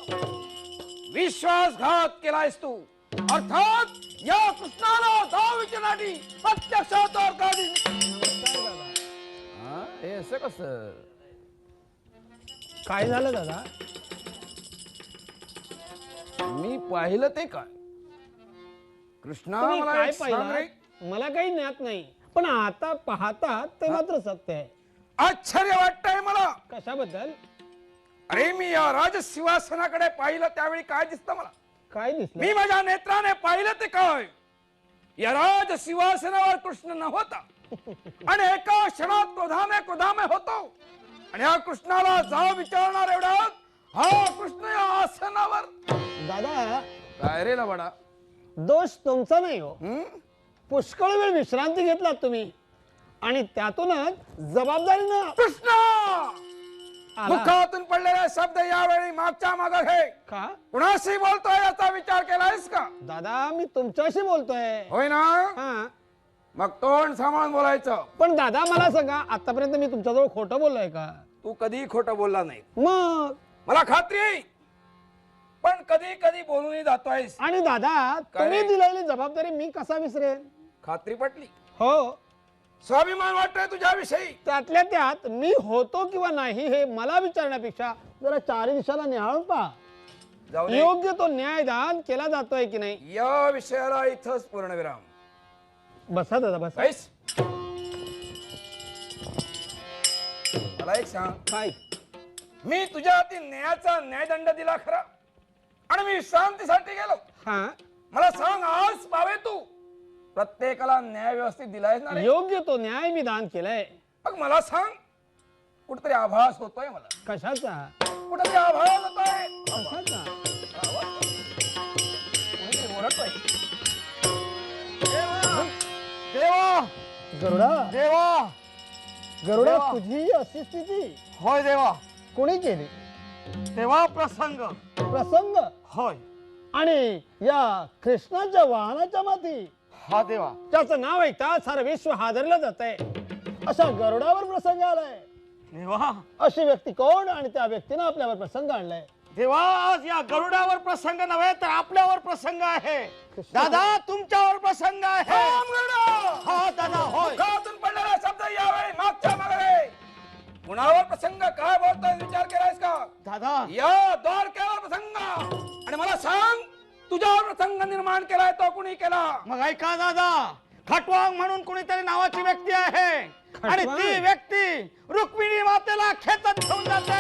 विश्वासघात केलायस तू. अर्थात या कृष्णाला जाव विचारण्यासाठी प्रत्यक्षात द्वारकाधीश. हे असं कसं? काय झालं दादा? मी पाहिलं ते काय? कृष्णा तुम्ही मला काय एक सांग रे. पाहिलं मला काही ज्ञात नाही, पण आता पाहता ते मात्र सत्य आहे. आश्चर्य वाटतंय मला. कशाबद्दल? अरे मी या राजसिंहासनाकडे पाहिलं त्यावेळी काय दिसतं मला? काय दिसलं? मी माझ्या नेत्राने पाहिलं ते काय? या राजसिंहासनावर कृष्ण नव्हता आणि एका क्षणात क्रोधामे होतो आणि या कृष्णाला जाव विचारणार एवढ्यात हा कृष्ण या आसनावर. दादा, काय रे लबाडा? दोष तुमचा नाही हो. पुष्कळ वेळ विश्रांती घेतलात तुम्ही आणि त्यातूनच जबाबदारीनं कृष्ण, आला. मुखातून पडलेले शब्द यावेळी मागच्या माग घे. का? कुणाशी बोलतोय याचा विचार केलायस का? दादा, मी तुमच्याशी बोलतोय. होय ना? हा, मग तोंड सांभाळून बोलायचं. पण दादा मला सांगा, आतापर्यंत मी तुमच्याजवळ खोटं बोललोय का? तू कधी खोटं बोलला नाही, मग मला खात्री आहे. पण कधी कधी बोलूनही जातोयस. आणि दादा, काय तुम्ही रे? दिलेली जबाबदारी मी कसा विसरेन? खात्री पटली. हो, स्वाभिमान वाटतोय तुझ्याविषयी. त्यातल्या त्यात मी होतो किंवा नाही हे मला विचारण्यापेक्षा जरा चारी दिशाला निहाळून पहा. जाऊ दे. योग्य तो न्यायदान केला जातोय की नाही. या विषयाला इथंच पूर्णविराम. बसा दादा, बसा. बैस. मला एक सांग, काय? मी तुझ्या हाती न्यायाचा न्यायदंड दिला खरा आणि मी विश्रांतीसाठी गेलो. हा, मला सांग, आज पावे तू प्रत्येकाला न्याय व्यवस्थित दिलाय ना रे? योग्य तो न्याय मी दान केलाय. मग मला सांग, कुठतरी आभास होतोय मला. कशाचा? कुठतरी आभास होतोय. कशाचा? कोणीतरी ओरडतोय. देवा गरुडा, देवा गरुडा, देवा. तुझी अशी स्थिती होय देवा. कोणी केली? तेव्हा प्रसंग. प्रसंग? होय. आणि या कृष्णाच्या वाहनाच्या माथी हा देवा. त्याचं नाव ऐकता सारं विश्व हादरलं जात आहे. अशा गरुडावर प्रसंग आलाय. देवा अशी व्यक्ती कोण आणि त्या व्यक्तीनं आपल्यावर प्रसंग आणलाय? देवा, आज या गरुडावर प्रसंग नव्हे तर आपल्यावर प्रसंग आहे. दादा, तुमच्यावर प्रसंग आहे. हा दादा, होय. मुखातून पडलेला शब्द यावेळी मागच्या मागे. कुणावर प्रसंग काय बोलतोय विचार केलायस का? दादा, या द्वारकेवर प्रसंग. आणि मला सांग, तुझ्यावर प्रसंग निर्माण केलाय तो कुणी केला? मग ऐका दादा, खटवांग म्हणून कुणीतरी नावाची व्यक्ती आहे आणि खटवांग? ती व्यक्ती रुक्मिणी मातेला खेचत घेऊन जाते.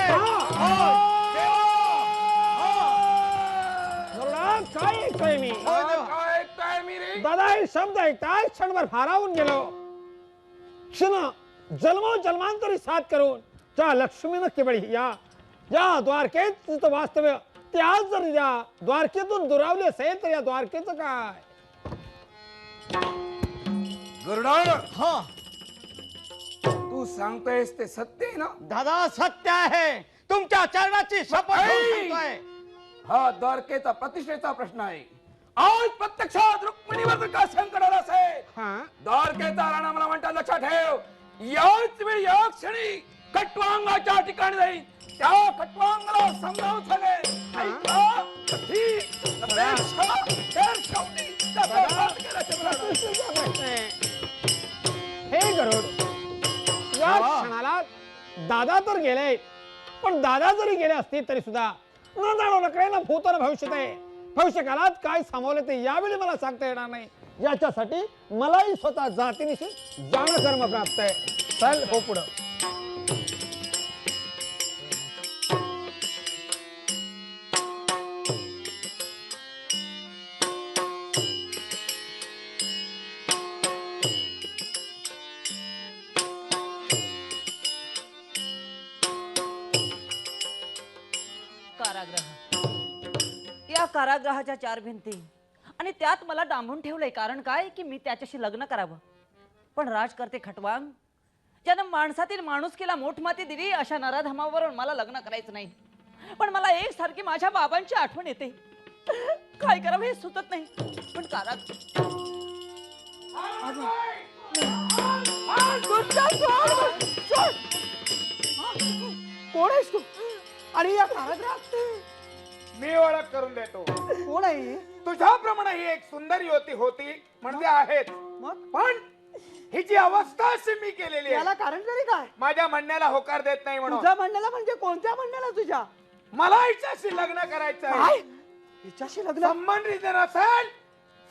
गरुडा, काय ऐकतोय मी? काय ऐकताय मी रे? दादा, हे शब्द ऐकताय क्षणभर भारावून गेलो. क्षण जन्मांतरी साथ करून त्या लक्ष्मीनं केवळ या द्वारकेत तिचं वास्तव्य त्याच जर या द्वारकेतून दुरावले असेल तर या द्वारकेचं काय? गरुडा, हा तू सांगतोयस ते सत्य आहे ना? दादा, सत्य आहे. तुमच्या चरणाची शपथ घेऊन ऐ! सांगतोय. हा द्वारकेचा प्रतिष्ठेचा प्रश्न आहे. आज प्रत्यक्षात रुक्मिणीवर जर का संकट आलं असेल, हा, द्वारकेचा राणा मला म्हणतात लक्षात ठेव, याच वेळी या क्षणी खटवांगाच्या ठिकाणी जाईल. त्या खटवांगाला समजावून सांगेल, ऐका, कधी, नपेक्षा, शेवटी त्याचा घात केल्याचे मला प्रतिष्ठेचा प्रश्न आहे. हे गरुड, या क्षणाला दादा तर गेले, पण दादा जरी गेले असतील तरी सुद्धा न जाणो नकळे ना भूत न भविष्यत आहे. भविष्यकालात काय सामावले ते यावेळी मला सांगता येणार नाही. याच्यासाठी मलाही स्वतः जातीनिशी जाणं कर्म प्राप्त आहे. चल हो पुढं. कारागृह. या कारागृहाच्या चार भिंती आणि त्यात मला डांबून ठेवलंय. कारण काय की मी त्याच्याशी लग्न करावं. पण राजकर्ते खटवांग ज्यानं माणसातील माणुसकीला मोठमाती दिली अशा नराधमावरून मला लग्न करायचं नाही. पण मला एकसारखी माझ्या बाबांची आठवण येते. काय करावं हे सुचत नाही. पण कोण आहेस तू आणि या कारागृहात मी ओळख करून देतो. कोण आहे? तुझ्याप्रमाणे ही एक सुंदर युवती होती म्हणजे आहेत, मग पण हिची अवस्था अशी मी केलेली याला आहे. कारण तरी काय? माझ्या म्हणण्याला होकार देत नाही म्हणून. तुझ्या म्हणण्याला म्हणजे कोणत्या म्हणण्याला तुझ्या? मला हिच्याशी लग्न करायचं काय? आहे. हिच्याशी लग्न? संबंध जर असेल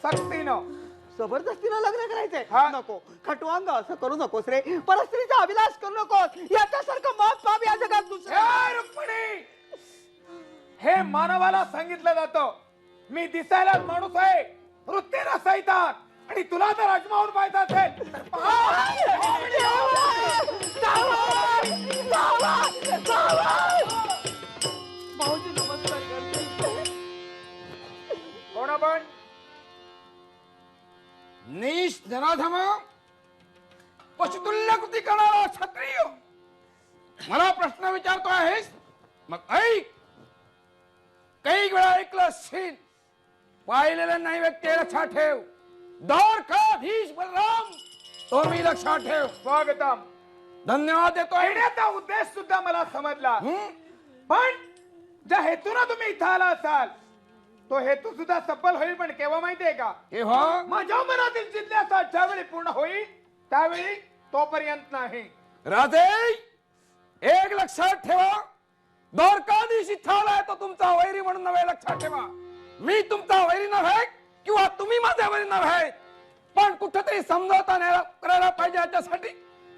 सक्तीनं. जबरदस्तीनं लग्न करायचंय? हा. नको खटवांग, असं करू नकोस रे. परस्त्रीचा अभिलाष करू नकोस. याच्यासारखं मग पाप या जगात दुसरं. हे रुक्मिणी, हे मानवाला सांगितलं जातं मी दिसायलाच माणूस आहे, वृत्तीला सैतान, आणि तुला जर अजमावून पाहायचं असेल तर भाऊजी नमस्कार करते. कोण आपण? नीच नराधम पशुतुल्य कृती करणारा क्षत्रिय मला प्रश्न विचारतो आहेस? मग ऐक. काही वेळा ऐकलं असशील, पाहिलेलं नाही व्यक्ती लक्षात ठेव. द्वारकाधीश बलराम तो मी लक्षात ठेव. स्वागतम. धन्यवाद देतोय. येण्याचा उद्देश सुद्धा मला समजला, हं? पण ज्या हेतून तुम्ही इथं आला असाल तो हेतू सुद्धा सफल होईल, पण केव्हा माहितीये का? केव्हा? माझ्या मनातील जिज्ञासा ज्यावेळी पूर्ण होईल त्यावेळी, तोपर्यंत नाही. राजे एक लक्षात ठेवा, द्वारकाधीश इथं आलाय तो तुमचा वैरी म्हणून नव्हे. लक्षात ठेवा, मी तुमचा वैरी नव्हे किंवा तुम्ही माझ्या वैरी नव्हे, पण कुठेतरी समजवता करायला पाहिजे. याच्यासाठी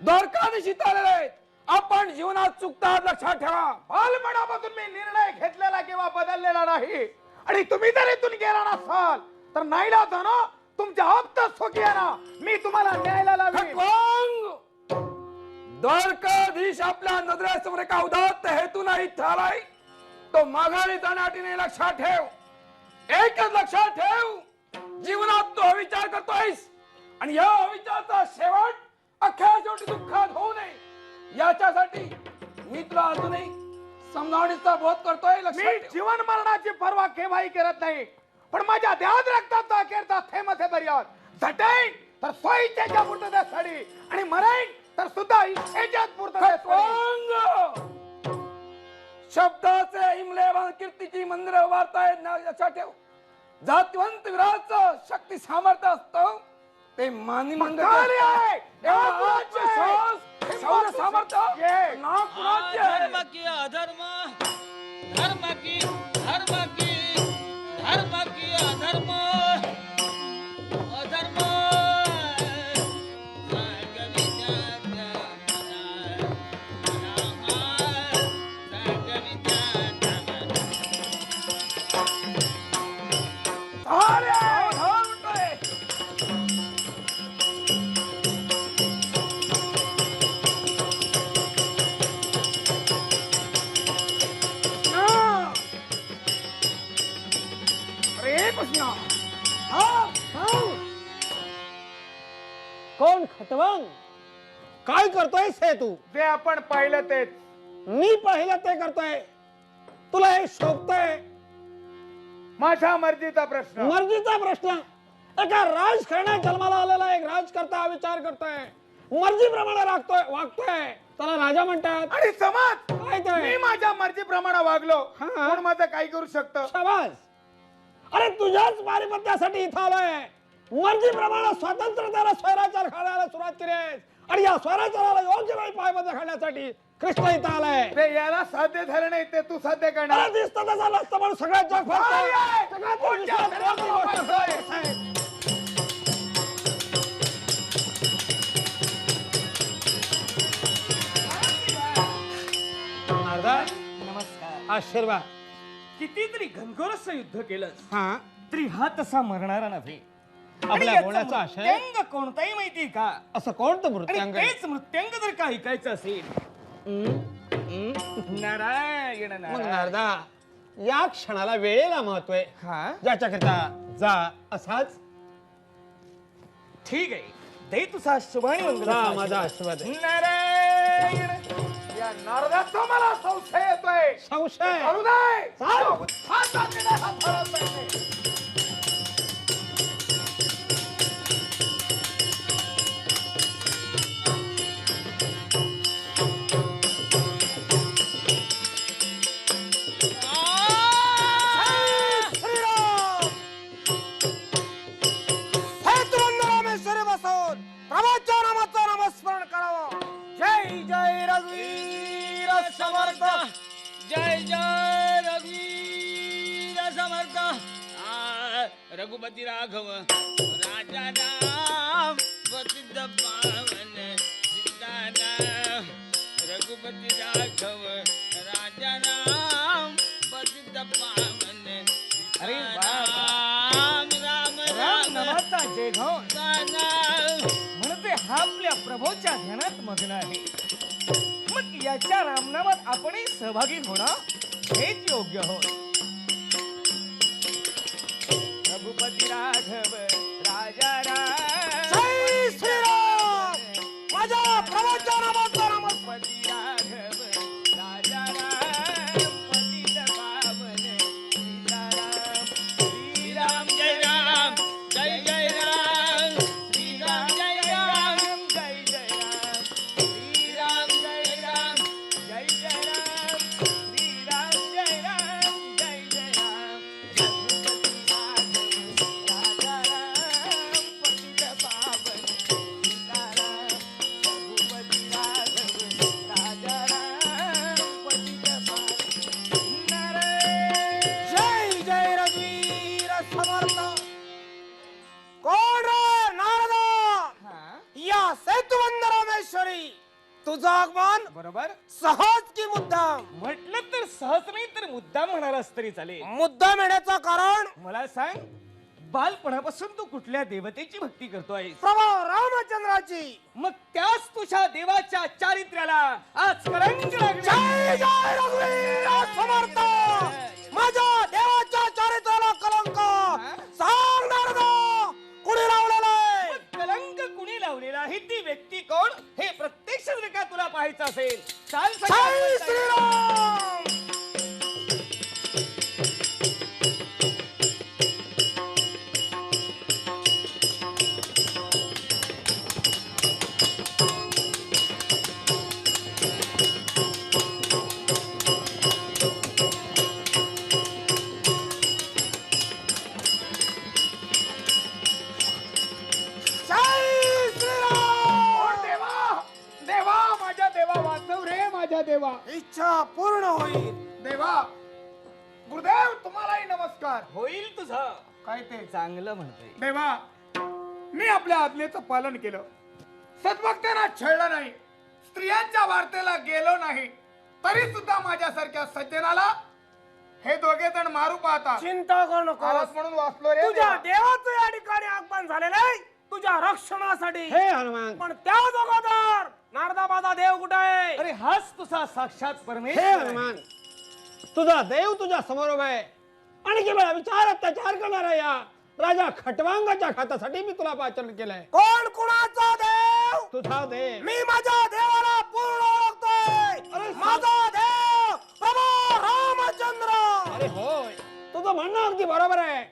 द्वारकाधीश इथं आलेले आहेत. आपण जीवनात चुकतात, लक्षात ठेवा. बालपणापासून मी निर्णय घेतलेला किंवा बदललेला नाही, आणि तुम्ही जर इथून गेला नसाल तर नाहीला ना तुमच्या आप्त स्वकीयांना मी तुम्हाला न्यायला लावेन. खटवांग, द्वारकाधीश आपल्या नजरेसमोर एका उदात्त हेतू नाही आलाय. तो माघारी जाण्यासाठी नाही. लक्षात ठेव, एकच लक्षात ठेव, जीवनात तो विचार करतोयस आणि या विचाराचा शेवट अख्ख्या शेवटी दुःखात होऊ नये याच्यासाठी मी तुला अजूनही समजावणीचा बोध करतोय. लक्षात मी ठेव. जीवन मरणाची पर्वा केव्हाही करत नाही, पण माझ्या देहात रक्ताचा अखेरचा थेंब असेपर्यंत झटेन तर स्वइच्छेच्या पूर्ततेसाठी आणि मरेन तर सुद्धा इच्छेच्याच पूर्ततेसाठी. खटवांग, शब्दाचे इमलेवान कीर्तीची मंदिर वार्ताय. लक्षात ठेव, जातिवंत वीराचं शक्ती सामर्थ्य असतं ते मानी मंदिर शौर्य सामर्थ्य ना कुणाचे आहे. धर्म की अधर्म, धर्म की धर्म की धर्म की अधर्म, अधर्म कोण खटवांग? काय करतोयस हे तू? जे आपण पाहिलं तेच. मी पाहिलं ते करतोय. तुला हे शोभतंय? माझ्या मर्जीचा प्रश्न. मर्जीचा प्रश्न. एका राजकारणात जन्माला आलेला एक राजकर्ता विचार करतोय, मर्जीप्रमाणे वागतोय, त्याला राजा म्हणतात. आणि समाज काय ते? मी माझ्या मर्जीप्रमाणे वागलो, हा. कोण माझं काही करू शकतं? शाबास. अरे तुझ्याच पारिपत्यासाठी इथं आलोय. मर्जीप्रमाणे स्वतंत्रतेला स्वैराचार घालायला सुरुवात केली आहे, आणि या स्वैराचाराला योग्य वेळी पायबद्ध घालण्यासाठी कृष्ण इथं आलाय. ते याला साध्य झालं नाही, ते तू साध्य करणार. मला दिसतं तसं नसतं, पण सगळ्यात जग फसतंय. सगळ्यात महत्त्वाची गोष्ट आहे. नमस्कार. आशीर्वाद. कितीतरी घनघोरच युद्ध केलं हा, तरी हा तसा मरणारा नव्हे. आणि आपल्या याचं बोलण्याचा आशय मृत्यांग कोणताही माहिती का? असं कोणतं आणि मृत्यांग आहे? तेच मृत्यांग जर का ऐकायचं असेल, नारायण मग नारायण. नारदा, या क्षणाला वेळेला महत्व आहे, हा ज्याच्याकरिता जा असाच ठीक आहे दे तुझा शुभानी मंगल जा माझा आशीर्वाद आहे. नारायण या नारदाचा मला संशय येतोय. संशय करू दे. चाल. हा चाललेला हा फरक पाहिजे. जय जय रघुवीर समर्थ रघुपती राघव राजा राम प्रसिद्ध पावन सीताराम रघुपती राघव राजा राम प्रसिद्ध पावन अरे राम राम राम राम नामाचा जय घो राम म्हणते हा आपल्या प्रभूच्या ध्यानात मग्न आहे. मग याच्या रामनामात आपणही सहभागी होणं हेच योग्य होय. रघुपती राघव राजा राम जय श्रीराम. माझ्या प्रभूच्या नामाचा रघुपती राघव राजा राम पतित पावन सीताराम श्रीराम जय राम जय जय राम श्रीराम जय राम जय जय राम श्रीराम जय राम जय जय राम श्रीराम जय राम जय जय राम राजा राम पतित पावन सीताराम रघुपती राघव राजा राम पतित पावन नारायण जय जय रघुवीर समर्थ. कोण रे नारदा हा या सेतुबंध रामेश्वरी तुझं आगमन बरोबर सहज की मुद्दाम. म्हटलं तर सहज नाही तर मुद्दाम म्हणालास तरी चालेल. मुद्दाम येण्याचं कारण मला सांग बालपणापासून तू कुठल्या देवतेची भक्ती करतोय? प्रभू रामचंद्राची. मग त्याच तुझ्या देवाच्या चारित्र्याला आज कलंक लागले. जय जय रघुवीर समर्थ. माझ्या देवाच्या चारित्र्याला कलंक सांग नारदा कुणी लावलेला आहे? मग कलंक कुणी लावलेला आहे ती व्यक्ती कोण हे प्रत्यक्ष जर का तुला पाहायचं असेल चाल जय सगळ्या श्रीराम. जय श्रीराम. देवा देवा माझ्या देवा वाचव रे माझ्या देवा. इच्छा पूर्ण होईल. देवा गुरुदेव तुम्हालाही नमस्कार. होईल तुझं काय ते चांगलं म्हणतोय. देवा मी आपल्या आज्ञेचं पालन केलं. सद्भक्तांना छळलं नाही. स्त्रियांच्या वार्तेला गेलो नाही. तरी सुद्धा माझ्यासारख्या सज्जनाला हे दोघे जण मारू पाहतात. चिंता करू नको. आवाज म्हणून वाचलो रे तुझ्या देवा. देवाचं या ठिकाणी आगमन झालेलं आहे तुझ्या रक्षणासाठी. हे हनुमान. पण त्या अगोदर नारदा माझा देव कुठे आहे? अरे हाच तुझा साक्षात हे परमेश्वर आहे. हनुमान तुझा देव तुझ्या समोर उभा आहे आणि केवळ विचार अत्याचार करणारा या राजा खटवांगाच्या खात्यासाठी मी तुला पाचारण केलंय. कोण कुणाचा देव? तुझा देव. मी माझ्या देवाला पूर्ण ओळखतोय. अरे माझा देव प्रभू रामचंद्र. अरे होय तुझं म्हणणं अगदी बरोबर आहे.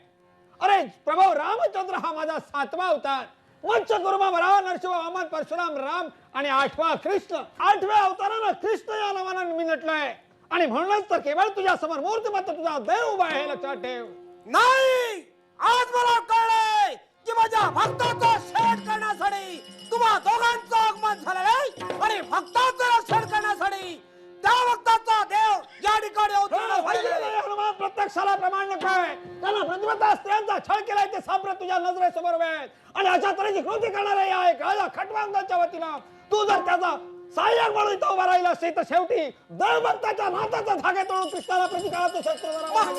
अरे प्रभू रामचंद्र हा माझा 7वा अवतार. मत्स्य कुर्मा वराह नरसिंह वामन परशुराम राम आणि 8वा कृष्ण. 8व्या अवतारानं कृष्ण या नावानं मी नटलोय आणि म्हणूनच तर केवळ तुझ्या समोर मूर्तिमत्त तुझा देव उभा आहे. लक्षात ठेव. नाही आज मला कळलंय की माझ्या भक्ताचा शेड करण्यासाठी तुम्हा दोघांचं आगमन झालेलं आहे आणि भक्ताचं रक्षण करण्यासाठी त्या भक्ताचा देव या ठिकाणी अवतरला पाहिजे. हनुमान प्रत्यक्षाला प्रमाण नको आहे. त्यांना प्रतिमता स्त्रियांचा छळ केलाय ते सापडत तुझ्या नजरेसमोर उभे आहेत आणि अशा तऱ्हेची कृती करणारे या एक राजा खटवांगाच्या वतीनं तू जर त्याचा सहाय्यक म्हणून इथं उभा राहिला असेल तर शेवटी देवभक्ताच्या नाताचा धागे तोडून कृष्णाला प्रतिकाराचं शस्त्र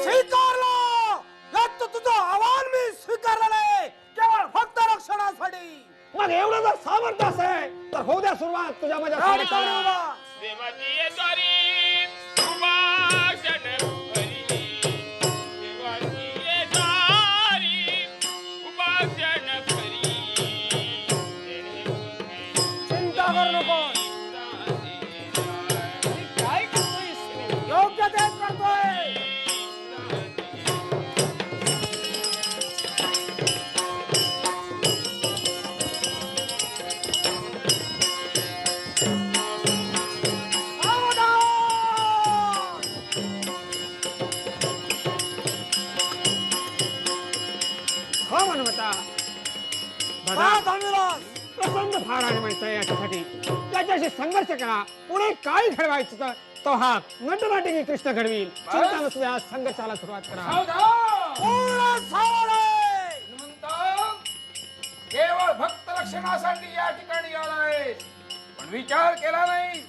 स्वीकारलं. यात तुझं आव्हान मी स्वीकारलेलं आहे केवळ भक्त रक्षणासाठी. मग एवढं जर सामर्थ्य असेल तर होऊ द्या सुरुवात तुझ्या माझ्या देवाची येतारी सुभाषण हरी देवाची येतारी थांब हनुमंता. दादा, प्रसंग फार आठवायचा आहे याच्यासाठी. त्याच्याशी संघर्ष करा. पुढे काय घडवायचं तर तो हा नटनाटिकी कृष्ण घडवील. चिंता नसू द्या, संघर्षाला सुरुवात करा. केवळ भक्त रक्षणासाठी या ठिकाणी आलाय, पण विचार केला नाही.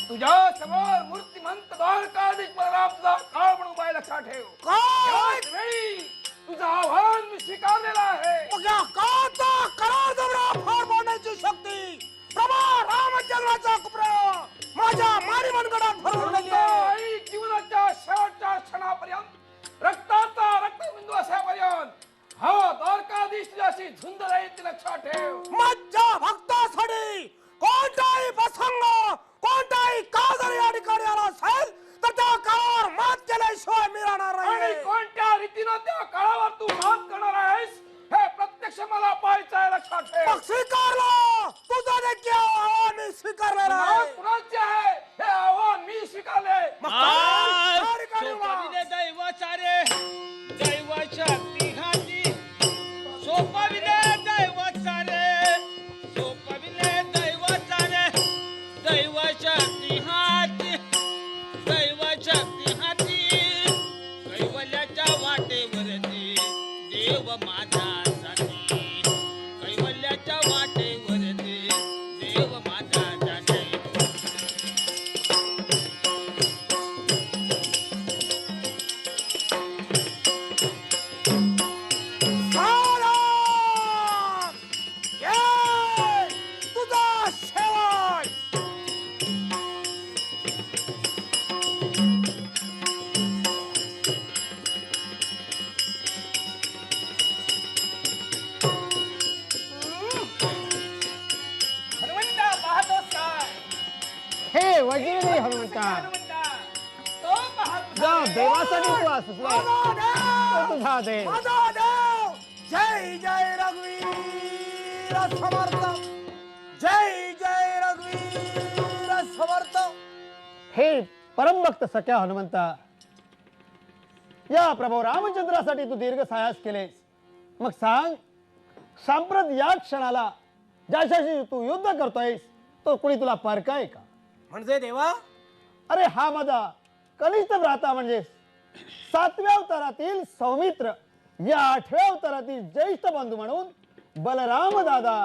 तुझ्या समोर मूर्तिमंत द्वारकाधीश बलरामचा काळ म्हणून उभा आहे, लक्षात ठेव. याच वेळी तुझं आव्हान मी स्वीकारलेलं आहे. फार बोलण्याची शक्ती प्रभा रामचंद्राचा कुप्रयोग माझ्या मारी मनगडात भरवलेली आहे. जीवनाच्या शेवटच्या क्षणापर्यंत रक्ताचा रक्तबिंदू असापर्यंत हा द्वारकाधीश तुझ्याशी झुंज राहील, लक्षात ठेव. माझ्या भक्तासाठी कोणताही प्रसंग, कोणताही का जर या ठिकाणी आला असेल तर त्या काळावर मात केल्याशिवाय मी राहणार आणि नाही. कोणत्या रीतीनं त्या काळावर तू मात करणार आहेस हे प्रत्यक्ष मला पाहायचं आहे, लक्षात ठेव. मग स्वीकारलं. तुझं देखील आव्हान मी स्वीकारलेलं आहे. कुणाचे आहे हे आव्हान मी स्वीकारले. मग काय? या ठिकाणी उभा. सोपविले दैवाचारे दैवाच्या हाती, सोपविले दैवाचारे सोपविले दैवाचारे दैवाच्या हाती, दैवाच्या हाती, कैवल्याच्या वाटेवरती देव माझ्यासाठी, कैवल्याच्या वाटेवरती देव माझ्यासाठी. तुझा शेवट. हनुमंता पाहतोस काय? हे वजीर हनुमंता, हनुमंता तो पाहतो. जा देवासाठी तू असला तुझा देव. जय जय रघुवीर समर्थ, जय जय रघुवीर समर्थ. हे परमभक्त सख्या हनुमंता, या प्रभू रामचंद्रासाठी तू दीर्घ सायास केलेस. मग सांग, सांप्रत या क्षणाला ज्याच्याशी तू युद्ध करतोयस तो कोणी तुला परकाय का? म्हणजे देवा, अरे हा माझा कनिष्ठ भ्राता म्हणजे 7व्या अवतारातील सौमित्र, या 8व्या अवतारातील ज्येष्ठ बंधू म्हणून बलराम दादा.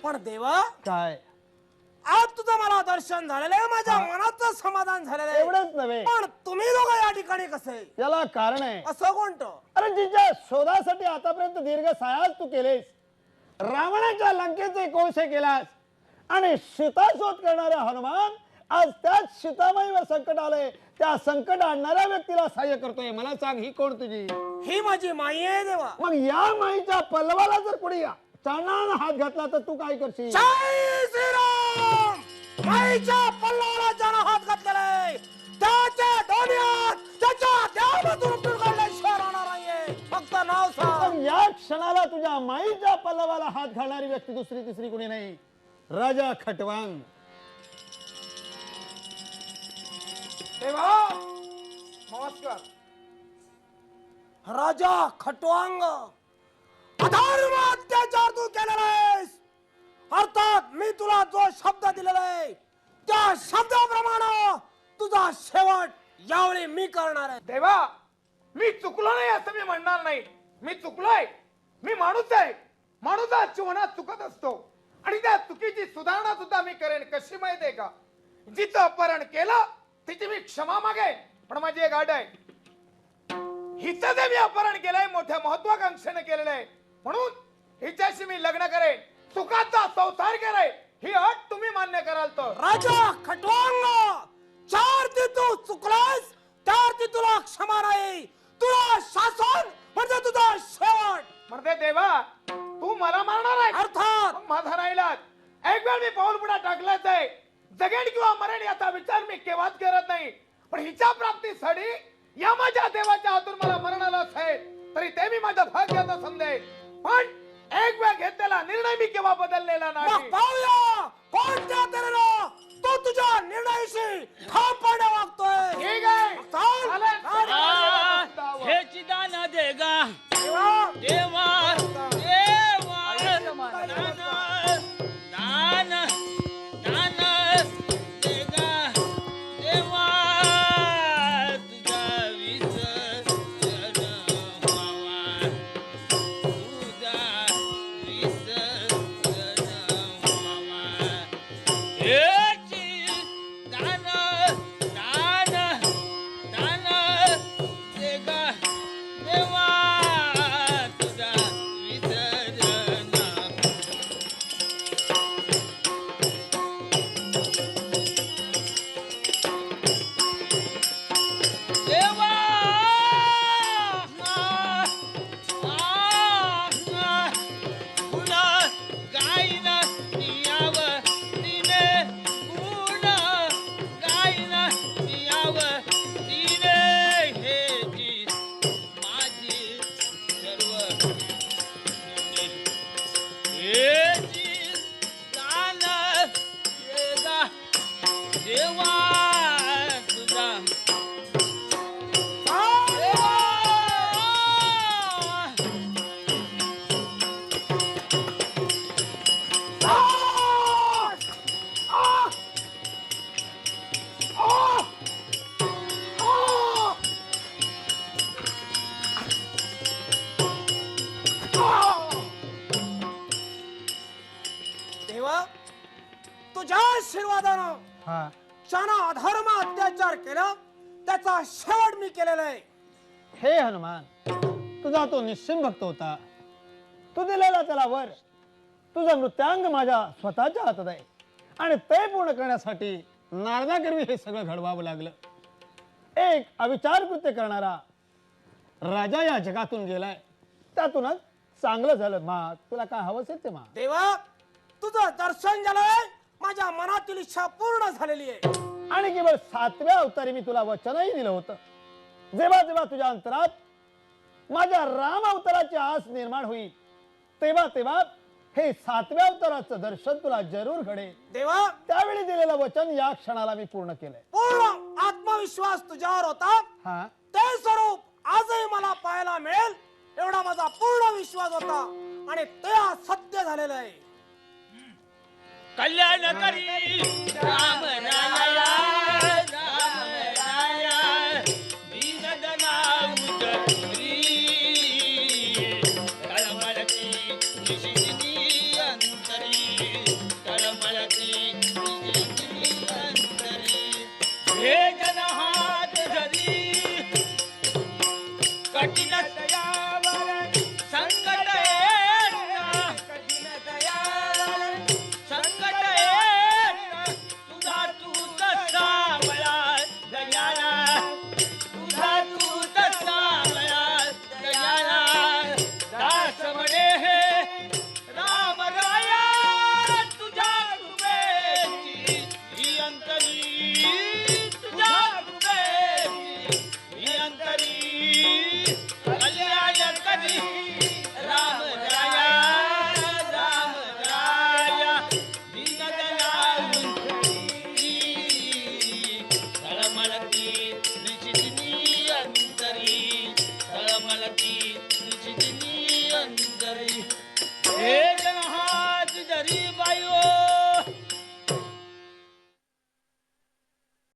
पण देवा, काय आज तुझं मला दर्शन झालेलं आहे, माझ्या मनाचं समाधान झालेलं आहे. एवढंच नव्हे, पण तुम्ही लोक या ठिकाणी कसे? याला कारण आहे. असं कोणतं? अरे जिच्या शोधासाठी आतापर्यंत दीर्घ सायास तू केलेस, रावणाच्या लंकेचे कोळसे केलास आणि सीता शोध करणारा हनुमान आज त्याच सीतामाईवर संकट आलंय, त्या संकट आणणाऱ्या व्यक्तीला सहाय्य करतोय. मला सांग, ही कोण तुझी? ही माझी माई आहे देवा. मग या माईच्या पल्लवाला जर कोणी चांदणानं हात घातला तर तू काय करशील? जय श्रीराम. माईच्या पल्लाला ज्यानं हात घातलेला आहे त्याचे दोन्ही हात त्याच्या देहामधून उपटून काढल्याशिवाय राहणार नाहीये. फक्त नाव सांग. पण या क्षणाला तुझ्या माईच्या पल्लवाला हात घालणारी व्यक्ती दुसरी तिसरी कोणी नाही, राजा खटवांग. देवा नमस्कार. राजा खटवांग, अधर्म अत्याचार तू केलेला आहेस. अर्थात मी तुला जो शब्द दिलेला आहे त्या शब्दाप्रमाणे तुझा शेवट यावेळी मी करणार आहे. देवा, मी चुकलो नाही असं मी म्हणणार नाही. मी चुकलोय. मी माणूस आहे. माणूस जीवनात चुकत असतो आणि त्या चुकीची सुधारणा सुद्धा मी करेन. कशी माहितीये का? जिचं अपहरण केलं तिची मी क्षमा मागेन. पण माझी एक अट आहे, हिचं जे मी अपहरण केलंय मोठ्या महत्वाकांक्षेने केलेलं आहे, म्हणून हिच्याशी मी लग्न करेन, सुखाचा संसार करेन. ही अट तुम्ही मान्य कराल तर. राजा खटवांग, चार ती तू चुकलास चार ती तुला क्षमा नाही. तुला शासन म्हणजे तुझा शेवट. म्हणजे देवा, तू मला मारणार आहे अर्थात मग माझा राहिलात. एक वेळ मी पाऊल पुढे टाकलाच आहे. जगेन किंवा मरण याचा विचार मी केव्हाच करत नाही. पण हिच्या प्राप्तीसाठी या माझ्या देवाच्या हातून मला मरण आलं असेल तरी ते मी माझं भाग्याचं समजेन. पण एक वेळ घेतलेला निर्णय मी केव्हा बदललेला नाही. मग पाहूया कोणत्या तऱ्हेनं तो तुझ्या निर्णयाशी ठामपणे वागतोय. ठीक आहे. चाल. चालेल. हे चिदान देगा नादानं ज्यानं अधर्म अत्याचार केला त्याचा शेवट मी केलेला आहे. हे हनुमान, तुझा तो निश्चिम भक्त होता. तू दिलेला त्याला वर, तुझा मृत्यांग माझ्या स्वतःच्या हातात आहे आणि ते पूर्ण करण्यासाठी नारदाकरवी हे सगळं घडवावं लागलं. एक अविचार कृत्य करणारा राजा या जगातून गेलाय, त्यातूनच चांगलं झालं. मा तुला काय हवंच ते मा. देवा, तुझं दर्शन झालंय, माझ्या मनातील इच्छा पूर्ण झालेली आहे. आणि केवळ 7व्या अवतारी मी तुला वचनही दिलं होतं. जेव्हा जेव्हा तुझ्या अंतरात माझ्या राम अवताराची आस निर्माण होईल, तेव्हा तेव्हा हे 7व्या अवताराचं दर्शन तुला जरूर घडेल. देवा, त्यावेळी दिलेलं वचन या क्षणाला मी पूर्ण केलंय. पूर्ण आत्मविश्वास तुझ्यावर होता, ते स्वरूप आजही मला पाहायला मिळेल एवढा माझा पूर्ण विश्वास होता आणि ते आज सत्य झालेलं आहे. कल्याण करी राम राया